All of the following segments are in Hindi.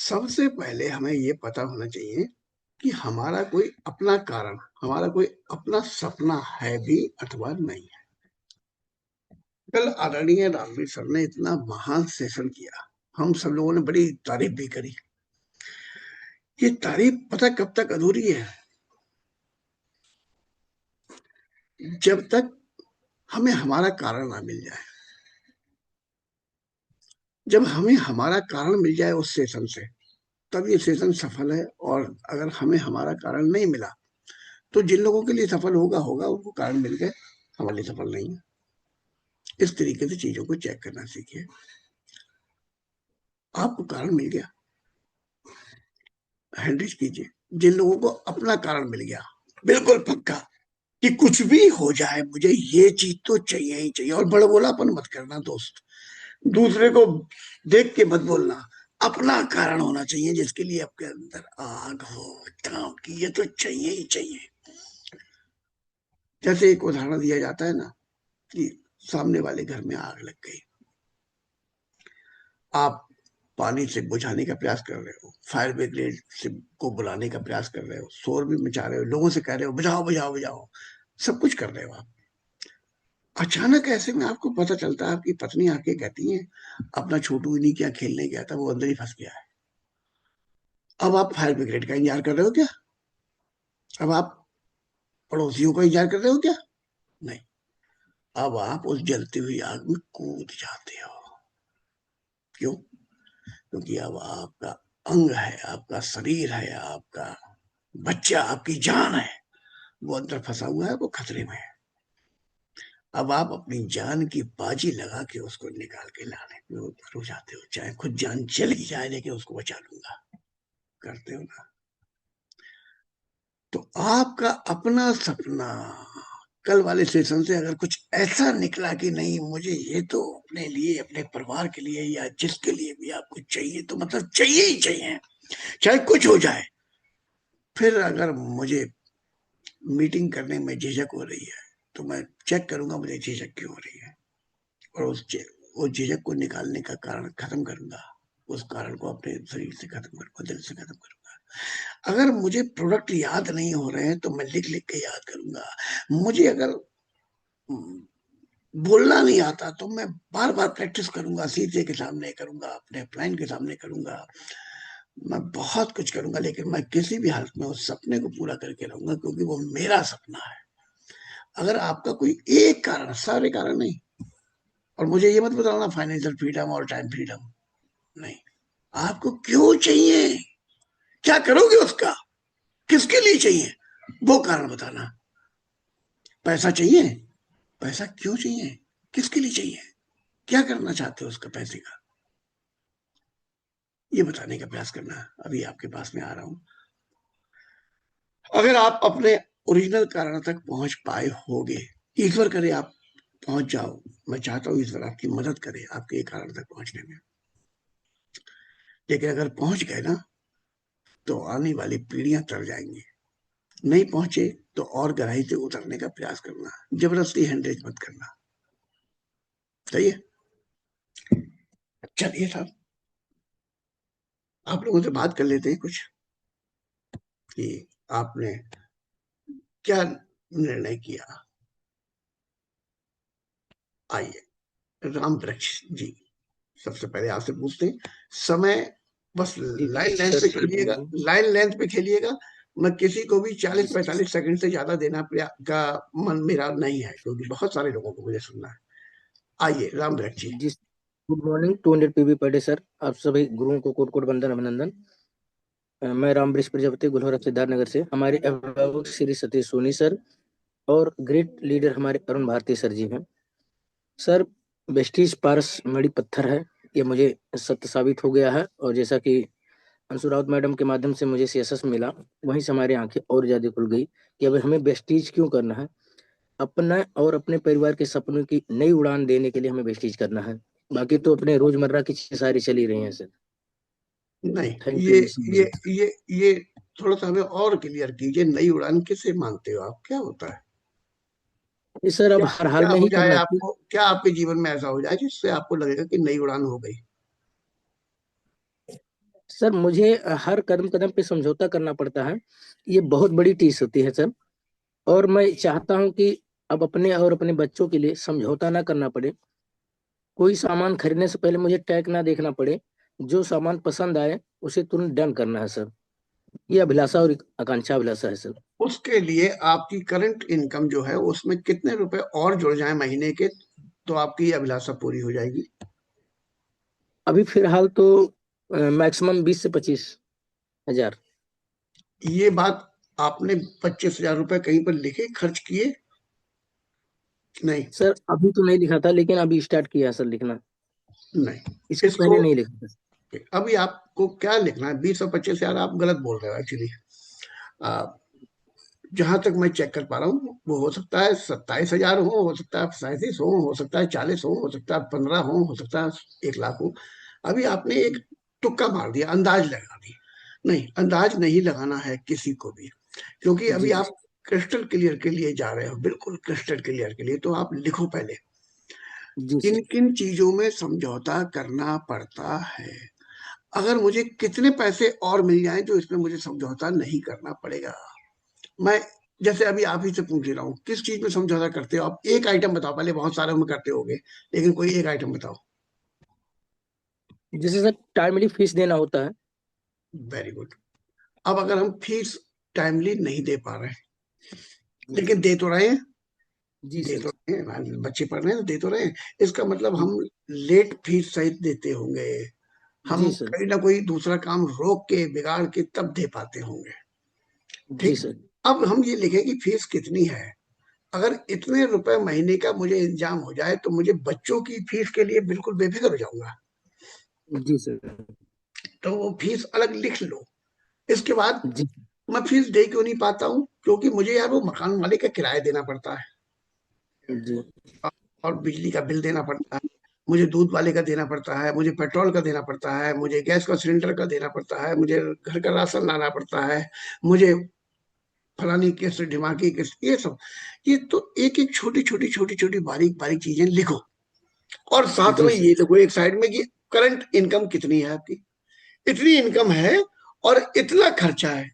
सबसे पहले हमें ये पता होना चाहिए कि हमारा कोई अपना कारण, हमारा कोई अपना सपना है भी अथवा नहीं है। कल आदरणीय रामवीर सर ने इतना महान सेशन किया, हम सब लोगों ने बड़ी तारीफ भी करी। ये तारीफ पता कब तक अधूरी है? जब तक हमें हमारा कारण ना मिल जाए। जब हमें हमारा कारण मिल जाए उस सेशन से, तब ये सेशन सफल है। और अगर हमें हमारा कारण नहीं मिला तो जिन लोगों के लिए सफल होगा होगा, उनको कारण मिल गए, हमारे लिए सफल नहीं है। इस तरीके से चीजों को चेक करना सीखिए। आपको कारण मिल गया, हैंडरिच कीजिए। जिन लोगों को अपना कारण मिल गया, बिल्कुल पक्का कि कुछ भी हो जाए मुझे ये चीज तो चाहिए ही चाहिए। और बड़बोलापन मत करना दोस्त, दूसरे को देख के मत बोलना। अपना कारण होना चाहिए जिसके लिए आपके अंदर आग हो, काम की ये तो चाहिए ही चाहिए। जैसे एक उदाहरण दिया जाता है ना कि सामने वाले घर में आग लग गई, आप पानी से बुझाने का प्रयास कर रहे हो, फायर ब्रिगेड से को बुलाने का प्रयास कर रहे हो, शोर भी मचा रहे हो, लोगों से कह रहे हो बुझाओ बुझाओ बुझाओ, सब कुछ कर रहे हो आप। अचानक ऐसे में आपको पता चलता है, आपकी पत्नी आके कहती है अपना छोटू इन्हीं क्या खेलने गया था, वो अंदर ही फंस गया है। अब आप फायर ब्रिगेड का इंतजार कर रहे हो क्या? अब आप पड़ोसियों का इंतजार कर रहे हो क्या? नहीं। अब आप उस जलती हुई आग में कूद जाते हो। क्यों? क्योंकि अब आपका अंग है, आपका शरीर है, आपका बच्चा, आपकी जान है, वो अंदर फंसा हुआ है, वो खतरे में है। अब आप अपनी जान की बाजी लगा के उसको निकाल के लाने में उतर हो जाते हो, चाहे खुद जान चली जाए लेकिन उसको बचा लूंगा, करते हो ना। तो आपका अपना सपना, कल वाले सेशन से अगर कुछ ऐसा निकला कि नहीं मुझे ये तो अपने लिए, अपने परिवार के लिए या जिसके लिए भी आपको चाहिए, तो मतलब चाहिए ही चाहिए, चाहे कुछ हो जाए। फिर अगर मुझे मीटिंग करने में झिझक हो रही है तो मैं चेक करूंगा मुझे झिझक क्यों हो रही है, और उस झिझक को निकालने का कारण खत्म करूंगा। उस कारण को अपने शरीर से खत्म करूंगा, दिल से खत्म करूंगा। अगर मुझे प्रोडक्ट याद नहीं हो रहे हैं तो मैं लिख लिख के याद करूंगा। मुझे अगर बोलना नहीं आता तो मैं बार बार प्रैक्टिस करूंगा, शीशे के सामने करूंगा, अपने क्लाइंट के सामने करूंगा, मैं बहुत कुछ करूंगा, लेकिन मैं किसी भी हालत में उस सपने को पूरा करके रहूंगा क्योंकि वो मेरा सपना है। अगर आपका कोई एक कारण, सारे कारण नहीं, और मुझे ये मत बताना फाइनेंशियल फ्रीडम और टाइम फ्रीडम, नहीं, आपको क्यों चाहिए, क्या करोगे उसका, किसके लिए चाहिए, वो कारण बताना। पैसा चाहिए, पैसा क्यों चाहिए, किसके लिए चाहिए, क्या करना चाहते हो उसका पैसे का, ये बताने का प्रयास करना। अभी आपके पास में आ रहा हूं। अगर आप अपने ओरिजिनल कारण तक पहुंच पाए होगे, ईश्वर करे आप पहुंच जाओ, मैं चाहता हूं ईश्वर आपकी मदद करे आपके कारण तक पहुंचने में। लेकिन अगर पहुंच गए ना तो आने वाली पीढ़ियां तर जाएंगी। नहीं पहुंचे तो और गहराई से उतरने का प्रयास करना, जबरदस्ती हैंडरेज मत करना। सही है? चलिए साहब, आप लोगों से बात कर लेते हैं कुछ कि आपने क्या निर्णय किया। आइए राम वृक्ष जी, सबसे पहले आपसे पूछते हैं। समय बस जी लाइन लेंथ सर, पे जी खेलिएगा, बोलिए। लाइन लेंथ पे खेलिएगा। मैं किसी को भी जी 40-45 सेकंड से ज्यादा देना का मन मेरा नहीं है, क्योंकि बहुत सारे लोगों को मुझे सुनना है। आइए राम वृक्ष जी। जी। Good morning, 200 PB per day sir. आप सभी गुरुओं को कोट कोट वंदन अभिनंदन। मैं राम वृक्ष प्रजापति गुलहरा सिद्धार्थनगर से। हमारे अभिभावक श्री सतीश सोनी सर और ग्रेट लीडर हमारे अरुण भारती सर जी हैं। सर, वेस्टीज पारस मणि पत्थर है, ये मुझे सत्य साबित हो गया है। और जैसा कि अंशु राउत मैडम के माध्यम से मुझे सीएसएस मिला, वहीं से हमारी आंखें और ज्यादा खुल गई कि अब हमें वेस्टीज क्यों करना है। अपना और अपने परिवार के सपनों की नई उड़ान देने के लिए हमें वेस्टीज करना है। बाकी तो अपने रोजमर्रा की चीजें सारी चली रही हैं सर। नहीं, थैंक ये यू सो ये मच। ये थोड़ा सा हमें और क्लियर कीजिए, नई उड़ान किसे मानते हो आप, क्या होता है? ये सर अब क्या हर हाल क्या में हो ही जाए करना चाहिए। आपको, क्या आपके जीवन में ऐसा हो जाए जिससे आपको लगेगा कि नई उड़ान हो गई? सर मुझे हर कदम कदम पे समझौता करना पड़ता है। ये बहुत बड़ी चीज होती है सर। और मैं चाहता हूँ कि अब अपने और अपने बच्चों के लिए समझौता ना करना पड़े। कोई सामान खरीदने से पहले मुझे टैग ना देखना पड़े। जो सामान पसंद आए उसे तुरंत डन करना है सर। ये अभिलाषा और आकांक्षा अभिलाषा है सर। उसके लिए आपकी करंट इनकम जो है उसमें कितने रुपए और जुड़ जाए महीने के, तो आपकी ये अभिलाषा पूरी हो जाएगी? अभी फिलहाल तो मैक्सिमम 20 से 25 हजार। ये बात आपने 25,000 रुपए कहीं पर लिखे, खर्च किए? नहीं। सर अभी तो नहीं लिखा था, लेकिन अभी स्टार्ट किया है सर लिखना। नहीं। इसके इसको पहले नहीं लिखा था। अभी आपको क्या लिखना है? 20 और 25,000 आप गलत बोल रहे हो एक्चुअली। जहां तक मैं चेक कर पा रहा हूँ वो हो सकता है 27,000 हो सकता है 37 हो सकता है 40 हो सकता है 15 हो सकता है 1 लाख हो। अभी आपने एक तुक्का मार दिया, अंदाज लगा दी। नहीं, अंदाज नहीं लगाना है किसी को भी, क्योंकि जी अभी जी। आप क्रिस्टल क्लियर के लिए जा रहे हो, बिल्कुल क्रिस्टल क्लियर के लिए। तो आप लिखो पहले जी किन सर। किन चीजों में समझौता करना पड़ता है। अगर मुझे कितने पैसे और मिल जाएं जो इसमें मुझे समझौता नहीं करना पड़ेगा। मैं जैसे अभी आप ही से पूछ रहा हूँ, किस चीज में समझौता करते हो आप? एक आइटम बताओ, पहले बहुत सारे में करते होगे, लेकिन कोई एक आइटम बताओ। जैसे सर टाइमली फीस देना होता है। Very good. अब अगर हम फीस टाइमली नहीं दे पा रहे हैं, जी लेकिन दे तो रहे हैं, जी दे सर। तो रहे हैं, बच्चे पढ़ रहे हैं तो दे तो रहे हैं, इसका मतलब जी हम लेट फीस सहित देते होंगे। हम जी सर। कहीं ना कोई दूसरा काम रोक के बिगाड़ के तब दे पाते होंगे। जी ठीक। सर। अब हम ये लिखें कि फीस कितनी है। अगर इतने रुपए महीने का मुझे इंतजाम हो जाए तो मुझे बच्चों की फीस के लिए बिल्कुल बेफिक्र हो जाऊंगा। जी सर। तो वो फीस अलग लिख लो। इसके बाद जी मैं फीस दे क्यों नहीं पाता हूँ? क्योंकि मुझे यार वो मकान मालिक का किराया देना पड़ता है, जी। और बिजली का बिल देना पड़ता है, मुझे दूध वाले का देना पड़ता है, मुझे पेट्रोल का देना पड़ता है, मुझे गैस का सिलेंडर का देना पड़ता है, मुझे घर का राशन लाना पड़ता है, मुझे फलानी किस्त ढिमाकी किस्त, ये सब। ये तो एक एक छोटी छोटी छोटी छोटी बारीक बारीक चीजें लिखो। और साथ जी में सर। ये लिखो एक साइड में कि करंट इनकम कितनी है आपकी, इतनी इनकम है और इतना खर्चा है।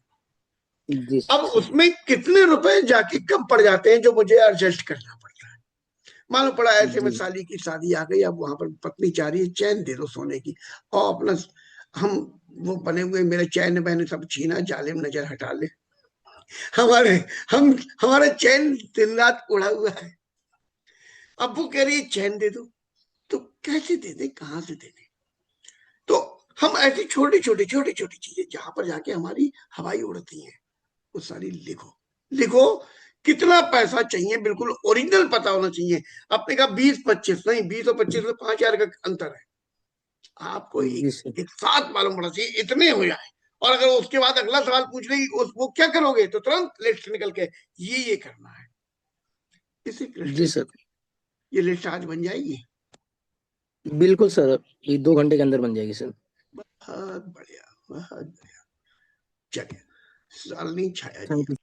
जी अब सर। उसमें कितने रुपए जाके कम पड़ जाते हैं जो मुझे एडजस्ट करना पड़ता है। मालूम पड़ा ऐसे में जी साली की शादी आ गई, अब वहां पर पत्नी चाह रही है चैन दे दो सोने की, और अपना हम वो बने हुए मेरे चैन बहने सब छीना, जालिम नजर हटा ले हमारे, हम हमारा चैन दिन रात उड़ा हुआ है। अब वो कह रही है चैन दे दो, तो कैसे दे दे, कहां से दे दे? तो हम ऐसी छोटी छोटी छोटी छोटी चीजें जहां पर जाके हमारी हवाई उड़ती है वो सारी लिखो। लिखो कितना पैसा चाहिए, बिल्कुल ओरिजिनल पता होना चाहिए। आपने कहा 20-25, नहीं, 20 और 25 में 5,000 का अंतर है। आपको जी सर। एक साथ मालूम पड़ना चाहिए इतने हो जाए। और अगर उसके बाद अगला सवाल पूछ रही वो क्या करोगे, तो तुरंत लिस्ट निकल के ये करना है। इसी जी क्रिस्टल, सर। ये लिस्ट आज बन जाएगी। बिल्कुल सर, ये 2 घंटे के अंदर बन जाएगी सर। बहुत बढ़िया, बहुत बढ़िया। चलिए, Shalini Chhaya ji, thank you.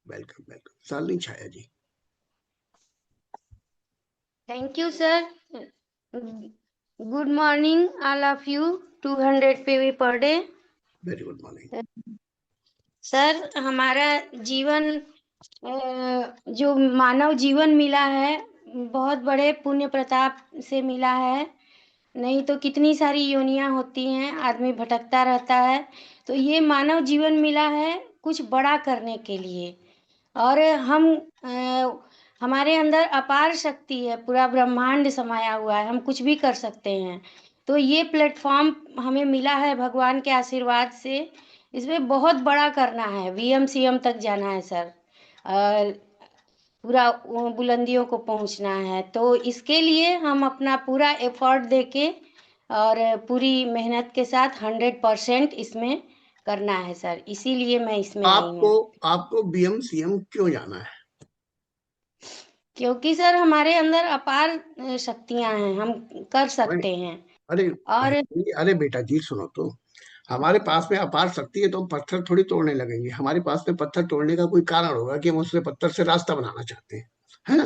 Welcome welcome, Shalini Chhaya ji. Thank you, sir. Good morning, all of you. 200 PV per day. Very good morning. Sir, हमारा जीवन जो मानव जीवन मिला है, बहुत बड़े पुण्य प्रताप से मिला है। नहीं तो कितनी सारी योनियां होती हैं, आदमी भटकता रहता है। तो ये मानव जीवन मिला है कुछ बड़ा करने के लिए। और हम हमारे अंदर अपार शक्ति है, पूरा ब्रह्मांड समाया हुआ है, हम कुछ भी कर सकते हैं। तो ये प्लेटफॉर्म हमें मिला है भगवान के आशीर्वाद से। इसमें बहुत बड़ा करना है, वीएम-सीएम तक जाना है सर। और पूरा बुलंदियों को पहुंचना है। तो इसके लिए हम अपना पूरा एफर्ट देके और पूरी मेहनत के साथ 100% इसमें करना है सर। इसीलिए मैं इसमें आई आपको हूँ। आपको बीएम-सीएम क्यों जाना है? क्योंकि सर हमारे अंदर अपार शक्तियां हैं, हम कर नहीं, सकते हैं। अरे और अरे बेटा जी सुनो तो, हमारे पास में अपार शक्ति है तो हम पत्थर थोड़ी तोड़ने लगेंगे। हमारे पास में पत्थर तोड़ने का कोई कारण होगा कि हम उससे पत्थर से रास्ता बनाना चाहते हैं, है ना?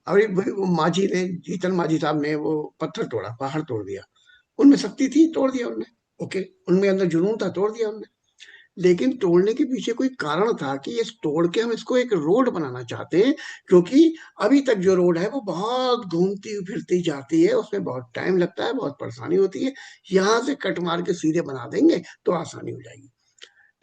अरे भाई वो माझी ने, जीतन माझी साहब ने वो पत्थर तोड़ा, पहाड़ तोड़ दिया, उनमें शक्ति थी, तोड़ दिया उनने। ओके, उनमें अंदर जुनून था, तोड़ दिया उन्होंने। लेकिन तोड़ने के पीछे कोई कारण था कि ये तोड़ के हम इसको एक रोड बनाना चाहते हैं, क्योंकि अभी तक जो रोड है वो बहुत घूमती फिरती जाती है, उसमें बहुत टाइम लगता है, बहुत परेशानी होती है। यहाँ से कट मार के सीधे बना देंगे तो आसानी हो जाएगी।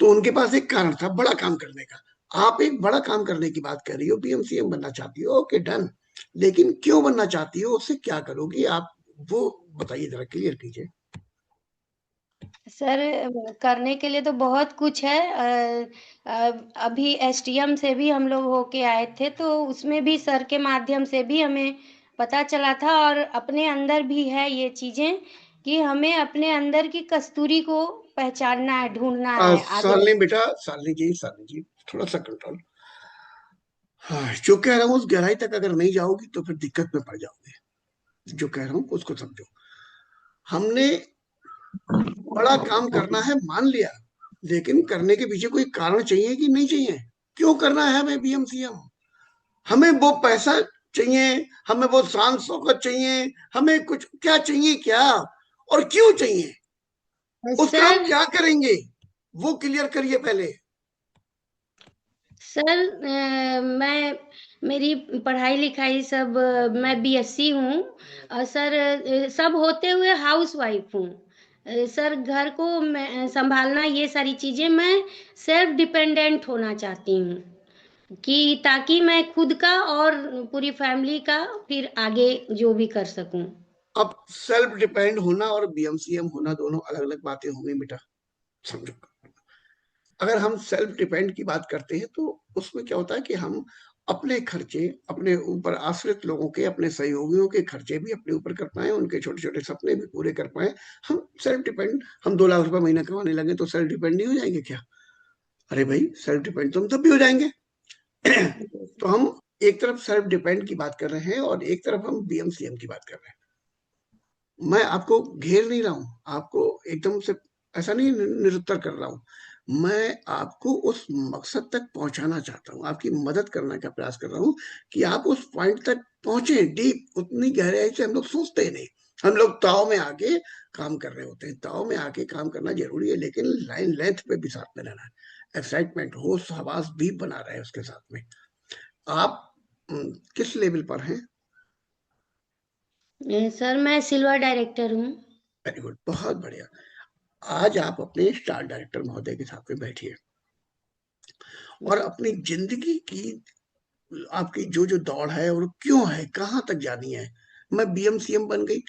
तो उनके पास एक कारण था बड़ा काम करने का। आप एक बड़ा काम करने की बात कर रही हो, पीएम बनना चाहती हो, ओके डन। लेकिन क्यों बनना चाहती हो, उससे क्या करोगी आप, वो बताइए, जरा क्लियर कीजिए। सर करने के लिए तो बहुत कुछ है। अभी एसडीएम से भी हम लोग होके आए थे, तो उसमें भी सर के माध्यम से भी हमें पता चला था, और अपने अंदर भी है ये चीज़ें कि हमें अपने अंदर की कस्तूरी को पहचानना है, ढूँढना है आगे सालनी बेटा, सालनी जी, थोड़ा सा कंट्रोल। हाँ, जो कह रहा हूँ उस गहराई तक अगर नहीं जाओगी तो फिर दिक्कत में पड़ जाओगे। जो कह रहा हूँ उसको समझो। हमने बड़ा काम करना है मान लिया, लेकिन करने के पीछे कोई कारण चाहिए कि नहीं चाहिए? क्यों करना है हमें बीएमसीएम? हमें वो पैसा चाहिए, हमें वो शान शौकत चाहिए, हमें कुछ क्या चाहिए, क्या और क्यों चाहिए? उसका हम सर। क्या करेंगे, वो क्लियर करिए पहले। सर मैं मेरी पढ़ाई-लिखाई सब मैं बीएससी हूँ, और सर सब होते हुए हाउसवाइफ हूँ। सर घर को मैं सँभालना, ये सारी चीज़ें मैं सेल्फ डिपेंडेंट होना चाहती हूँ, कि ताकि मैं खुद का और पूरी फैमिली का फिर आगे जो भी कर सकूँ। अब सेल्फ डिपेंड होना और बीएमसीएम होना दोनों अलग अलग बातें होंगी बेटा, समझो। अगर हम सेल्फ डिपेंड की बात करते हैं तो उसमें क्या होता है कि हम अपने खर्चे, अपने ऊपर आश्रित लोगों के, अपने सहयोगियों के खर्चे भी अपने ऊपर कर पाए, उनके छोटे छोटे सपने भी पूरे कर पाए। हम सेल्फ डिपेंड, हम 2 लाख रुपए महीना कमाने लगे तो सेल्फ डिपेंड नहीं हो जाएंगे क्या? अरे भाई, सेल्फ डिपेंड तो हम तब भी हो जाएंगे। तो हम एक तरफ सेल्फ डिपेंड की बात कर रहे हैं और एक तरफ हम बीएमसीएम की बात कर रहे हैं। मैं आपको घेर नहीं रहा हूं, आपको एकदम से ऐसा नहीं निरुत्तर कर रहा हूं। मैं आपको उस मकसद तक पहुंचाना चाहता हूं, आपकी मदद करने का प्रयास कर रहा हूं कि आप उस पॉइंट तक पहुंचे। डीप, उतनी गहराई से हम लोग सोचते ही नहीं। हम लोग ताव में आके काम कर रहे होते हैं। ताव में आके काम करना जरूरी है, लेकिन लाइन लेंथ पे भी साथ में रहना है। एक्साइटमेंट, होश हवास भी बना रहे हैं उसके साथ में। आप किस लेवल पर हैं? सर मैं सिल्वर डायरेक्टर हूँ। वेरी गुड, बहुत बढ़िया। आज आप अपने स्टार डायरेक्टर महोदय के साथ में बैठिए और अपनी जिंदगी की, आपकी जो जो दौड़ है और क्यों है, कहां तक जानी है। मैं बीएमसीएम बन गई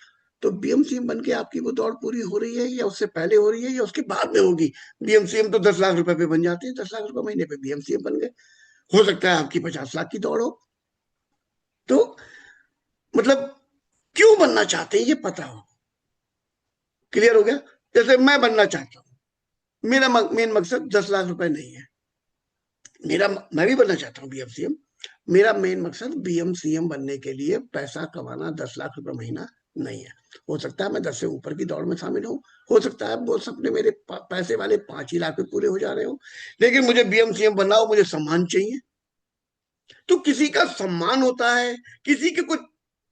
तो बीएमसीएम बन के आपकी वो दौड़ पूरी हो रही है, या उससे पहले हो रही है, या उसके बाद में होगी? बीएमसीएम तो 10 लाख रुपए पे बन जाते हैं, 10 लाख रुपए महीने पे बीएमसीएम बन गए। हो सकता है आपकी 50 लाख की दौड़ हो। तो मतलब क्यों बनना चाहते हैं ये पता हो। क्लियर हो गया? जैसे मैं बनना चाहता हूँ, मेरा मेन मकसद 10 लाख रुपए नहीं है। मैं भी बनना चाहता हूँ बीएमसीएम। मेरा मेन मकसद बीएमसीएम बनने के लिए पैसा कमाना, 10 लाख रुपए महीना नहीं है। हो सकता है मैं 10 से ऊपर की दौड़ में शामिल हूँ, हो सकता है वो सपने मेरे पैसे वाले 5 ही लाख में पूरे हो जा रहे हो, लेकिन मुझे बीएमसीएम बनना हो, मुझे सम्मान चाहिए। तो किसी का सम्मान होता है, किसी के कुछ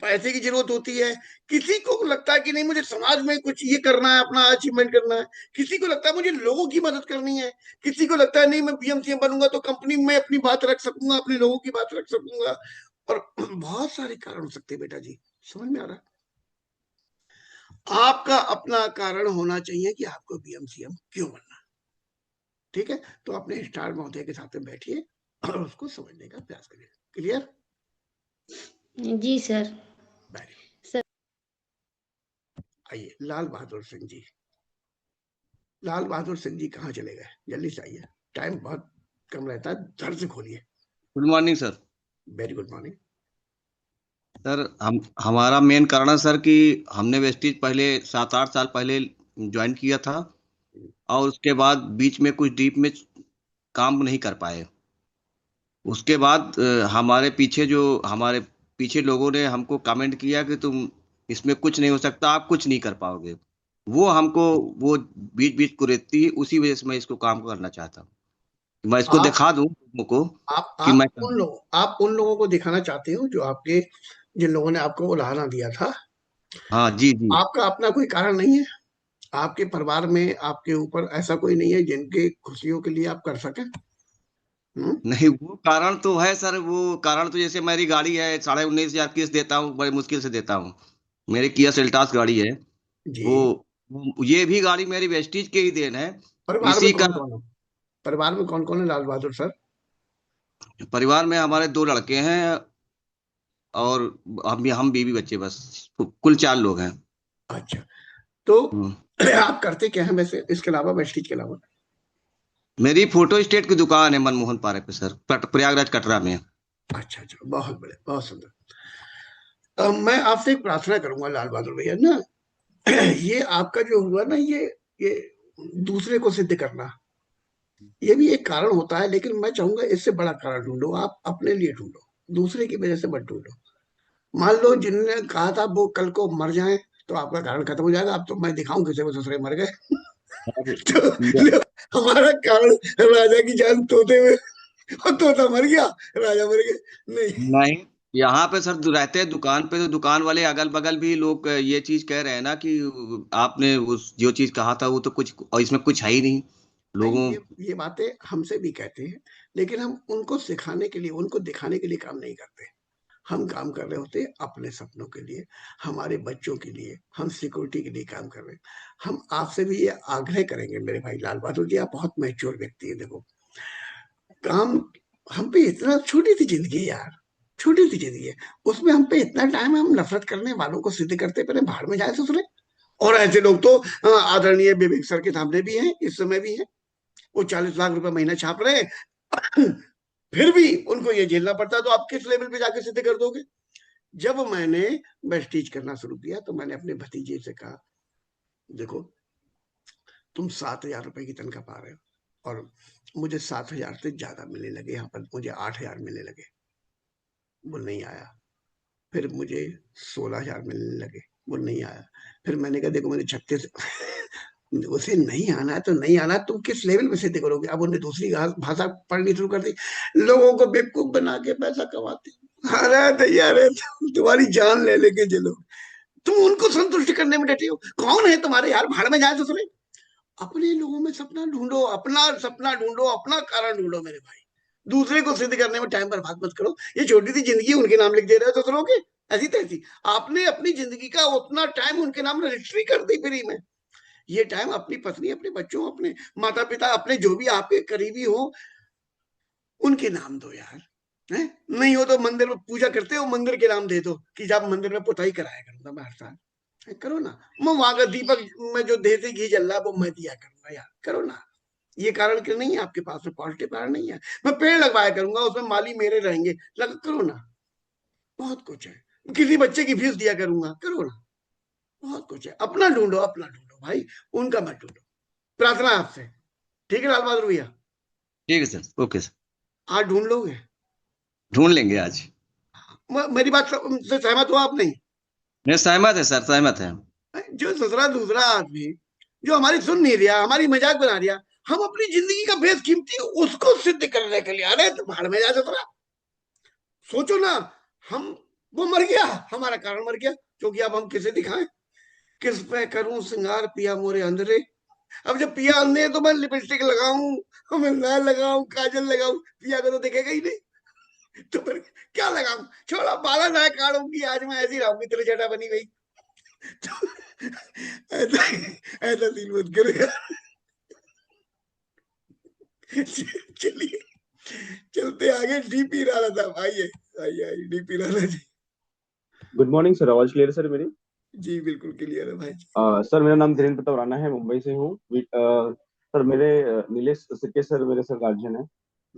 पैसे की जरूरत होती है, किसी को लगता है कि नहीं मुझे समाज में कुछ ये करना है, अपना अचीवमेंट करना है, किसी को लगता है मुझे लोगों की मदद करनी है, किसी को लगता है नहीं मैं बीएमसीएम बनूंगा तो कंपनी में अपनी बात रख सकूंगा, अपने लोगों की बात रख सकूंगा। और बहुत सारे कारण हो सकते हैं बेटा जी, समझ में आ रहा है? आपका अपना कारण होना चाहिए कि आपको बीएमसीएम क्यों बनना। ठीक है, तो अपने स्टार महोदय के साथ में बैठिए और उसको समझने का प्रयास करिए। क्लियर? जी सर। Very good. सर आइए, लाल बहादुर सिंह जी। लाल बहादुर सिंह जी कहाँ चले गए? जल्दी से आइए, टाइम बहुत कम रहता है, धर से खोलिए। Good morning sir. Very good morning. Sir हमारा मेन कारण है सर कि हमने वेस्टीज पहले 7-8 साल पहले ज्वाइन किया था, और उसके बाद बीच में कुछ डीप में काम नहीं कर पाए। उसके बाद हमारे पीछे लोगों ने हमको कमेंट किया कि तुम इसमें कुछ नहीं हो सकता, आप कुछ नहीं कर पाओगे। वो बीच बीच को रहती है, उसी वजह से मैं इसको काम करना चाहता हूँ। मैं इसको आप दिखा दूं लोगों को आप कि आप मैं आप उन लोगों को दिखाना चाहते हो जो आपके, जिन लोगों ने आपको उलाहना दिया था। हाँ जी जी। आपका अपना कोई कारण नहीं है? आपके परिवार में आपके ऊपर ऐसा कोई नहीं है जिनके खुशियों के लिए आप कर सके? नहीं, वो कारण तो है सर। वो कारण तो जैसे मेरी गाड़ी है, 19,500 किस्त देता हूँ, बड़ी मुश्किल से देता हूँ। मेरी किया सेल्टॉस गाड़ी है। जी। वो ये भी गाड़ी मेरी वेस्टीज के ही देन है। परिवार में इसी का। कौन कौन है? परिवार में कौन कौन है लाल बहादुर सर? परिवार में हमारे 2 लड़के हैं, और हम बीवी बच्चे, बस कुल 4 लोग हैं। अच्छा, तो हम्म। आप करते क्या हैं वैसे इसके अलावा, वेस्टीज के अलावा? मेरी फोटो स्टेट की दुकान है मनमोहन पार्क पे सर, प्रयागराज कटरा में। अच्छा अच्छा, बहुत बढ़िया, बहुत सुंदर। मैं आपसे एक प्रार्थना करूंगा लाल बहादुर भैया ना, ये आपका जो हुआ ना, ये दूसरे को सिद्ध करना, ये भी एक कारण होता है, लेकिन मैं चाहूंगा इससे बड़ा कारण ढूंढो, आप अपने लिए ढूंढो, दूसरे की वजह से मत ढूंढो। मान लो जिनने कहा था वो कल को मर जाए तो आपका कारण खत्म हो जाएगा, अब तो मैं दिखाऊं किसी को दूसरे मर गए। तो लो, हमारा कारण राजा की जान तोते में, और तोता मर गया, राजा मर गए। नहीं। नहीं, यहाँ पे सर रहते हैं दुकान पे, तो दुकान वाले अगल बगल भी लोग ये चीज कह रहे हैं ना कि आपने उस जो चीज कहा था वो तो कुछ, और इसमें कुछ है ही नहीं नहीं, लोगों। ये बातें हमसे भी कहते हैं, लेकिन हम उनको सिखाने के लिए, उनको दिखाने के लिए काम नहीं करते। हम काम कर रहे होते हैं अपने सपनों के लिए, हमारे बच्चों के लिए, हम सिक्योरिटी के लिए काम कर रहे हैं। हम आपसे भी ये आग्रह करेंगे मेरे भाई लाल बहादुर जी, आप बहुत मैच्योर व्यक्ति है, देखो काम, हम पे इतना, छोटी सी जिंदगी है यार, छोटी सी जिंदगी है, उसमें हम पे इतना टाइम है, हम नफरत करने वालों को सिद्ध करते पहले भाड़ में जाए ससुरे। और ऐसे लोग तो आदरणीय विवेक सर के सामने भी हैं, इस समय भी हैं, वो 40 लाख रुपए महीना छाप रहे हैं, फिर भी उनको ये झेलना पड़ता है, तो आप किस लेवल पे जाके सिद्ध कर दोगे? जब मैंने वेस्टीज करना शुरू किया तो मैंने अपने भतीजे से कहा, देखो तुम 7,000 रुपए की तनख्वाह पा रहे हो, और मुझे 7,000 से ज्यादा मिलने लगे, यहाँ पर मुझे 8,000 मिलने लगे। वो नहीं आया। फिर मुझे 16,000 मिलने लगे, वो नहीं आया। फिर मैंने कहा देखो, मैंने 36 उसे नहीं आना है तो नहीं आना, तुम किस लेवल पे सिद्ध करोगे? अब उन्हें दूसरी भाषा पढ़नी शुरू कर दी, लोगों को बेवकूफ बना के पैसा कमाते। अरे तैयार है, तुम्हारी जान ले लेके चलो, तुम उनको संतुष्ट करने में डटे हो। कौन है तुम्हारे यार, भाड़ में जाए दूसरे। अपने लोगों में सपना ढूंढो, अपना सपना ढूंढो, अपना कारण ढूंढो मेरे भाई। दूसरे को सिद्ध करने में टाइम बर्बाद मत करो। ये छोटी सी जिंदगी उनके नाम लिख दे रहे हो दूसरों के, ऐसी तैसी। आपने अपनी जिंदगी का उतना टाइम उनके नाम रजिस्ट्री कर दी फ्री में। ये टाइम अपनी पत्नी, अपने बच्चों, अपने माता पिता, अपने जो भी आपके करीबी हो, उनके नाम दो यार। है? नहीं हो तो मंदिर में पूजा करते हो, मंदिर के नाम दे दो कि जब मंदिर में पुताई कराया करूंगा मैं हर साल। करो ना, मैं वहां का दीपक में जो देसी घी जल रहा है वो मैं दिया करूंगा यार, करो ना। ये कारण क्यों नहीं है आपके पास में? पॉजिटिव कारण नहीं है? मैं पेड़ लगवाया करूंगा, उसमें माली मेरे रहेंगे, लग करो ना। बहुत कुछ है। किसी बच्चे की फीस दिया करूंगा, करो ना। बहुत कुछ है, अपना ढूंढो, अपना ढूंढो भाई, उनका मत ढूंढो। प्रार्थना है आपसे, ठीक है लाल बहादुर भैया? ठीक है सर, ओके सर। आज ढूंढ लोगे? ढूंढ लेंगे आज। मेरी बात से सहमत हो आप? नहीं? नहीं, सहमत है सर, सहमत है। जो ससुरा दूसरा आदमी जो हमारी सुन नहीं रहा, हमारी मजाक बना रहा, हम अपनी जिंदगी का बेस कीमती उसको सिद्ध करने के लिए आ रहे, तो भाड़ में जा ससुरा। सोचो ना, हम, वो मर गया, हमारा कारण मर गया, क्योंकि अब हम किसे दिखाएं, किस पे करूं सिंगार पिया मोरे अंदरे। अब जब पिया अंधे है, तो मैं लिपस्टिक लगाऊं, मैं लगाऊं, काजल लगाऊं, पिया को तो दिखेगा ही नहीं। तो फिर क्या लगाऊं? छोड़ा, 12 लाख काढ़ूंगी, आज मैं ऐसी रहूंगी, तेरे जटा बनी गई। तो ऐसा ऐसा सीन मत करो यार। चलिए, चलते आगे। डीपी राणा साहब आइए, आइए आइए, DP Rana ji. Good morning sir, आवाज क्लियर है सर मेरी? जी बिल्कुल क्लियर है भाई। सर मेरा नाम धीरेन्द्र प्रताप राणा है, मुंबई से हूँ। सर मेरे नीलेश सिक्के सर मेरे सर गार्जियन है।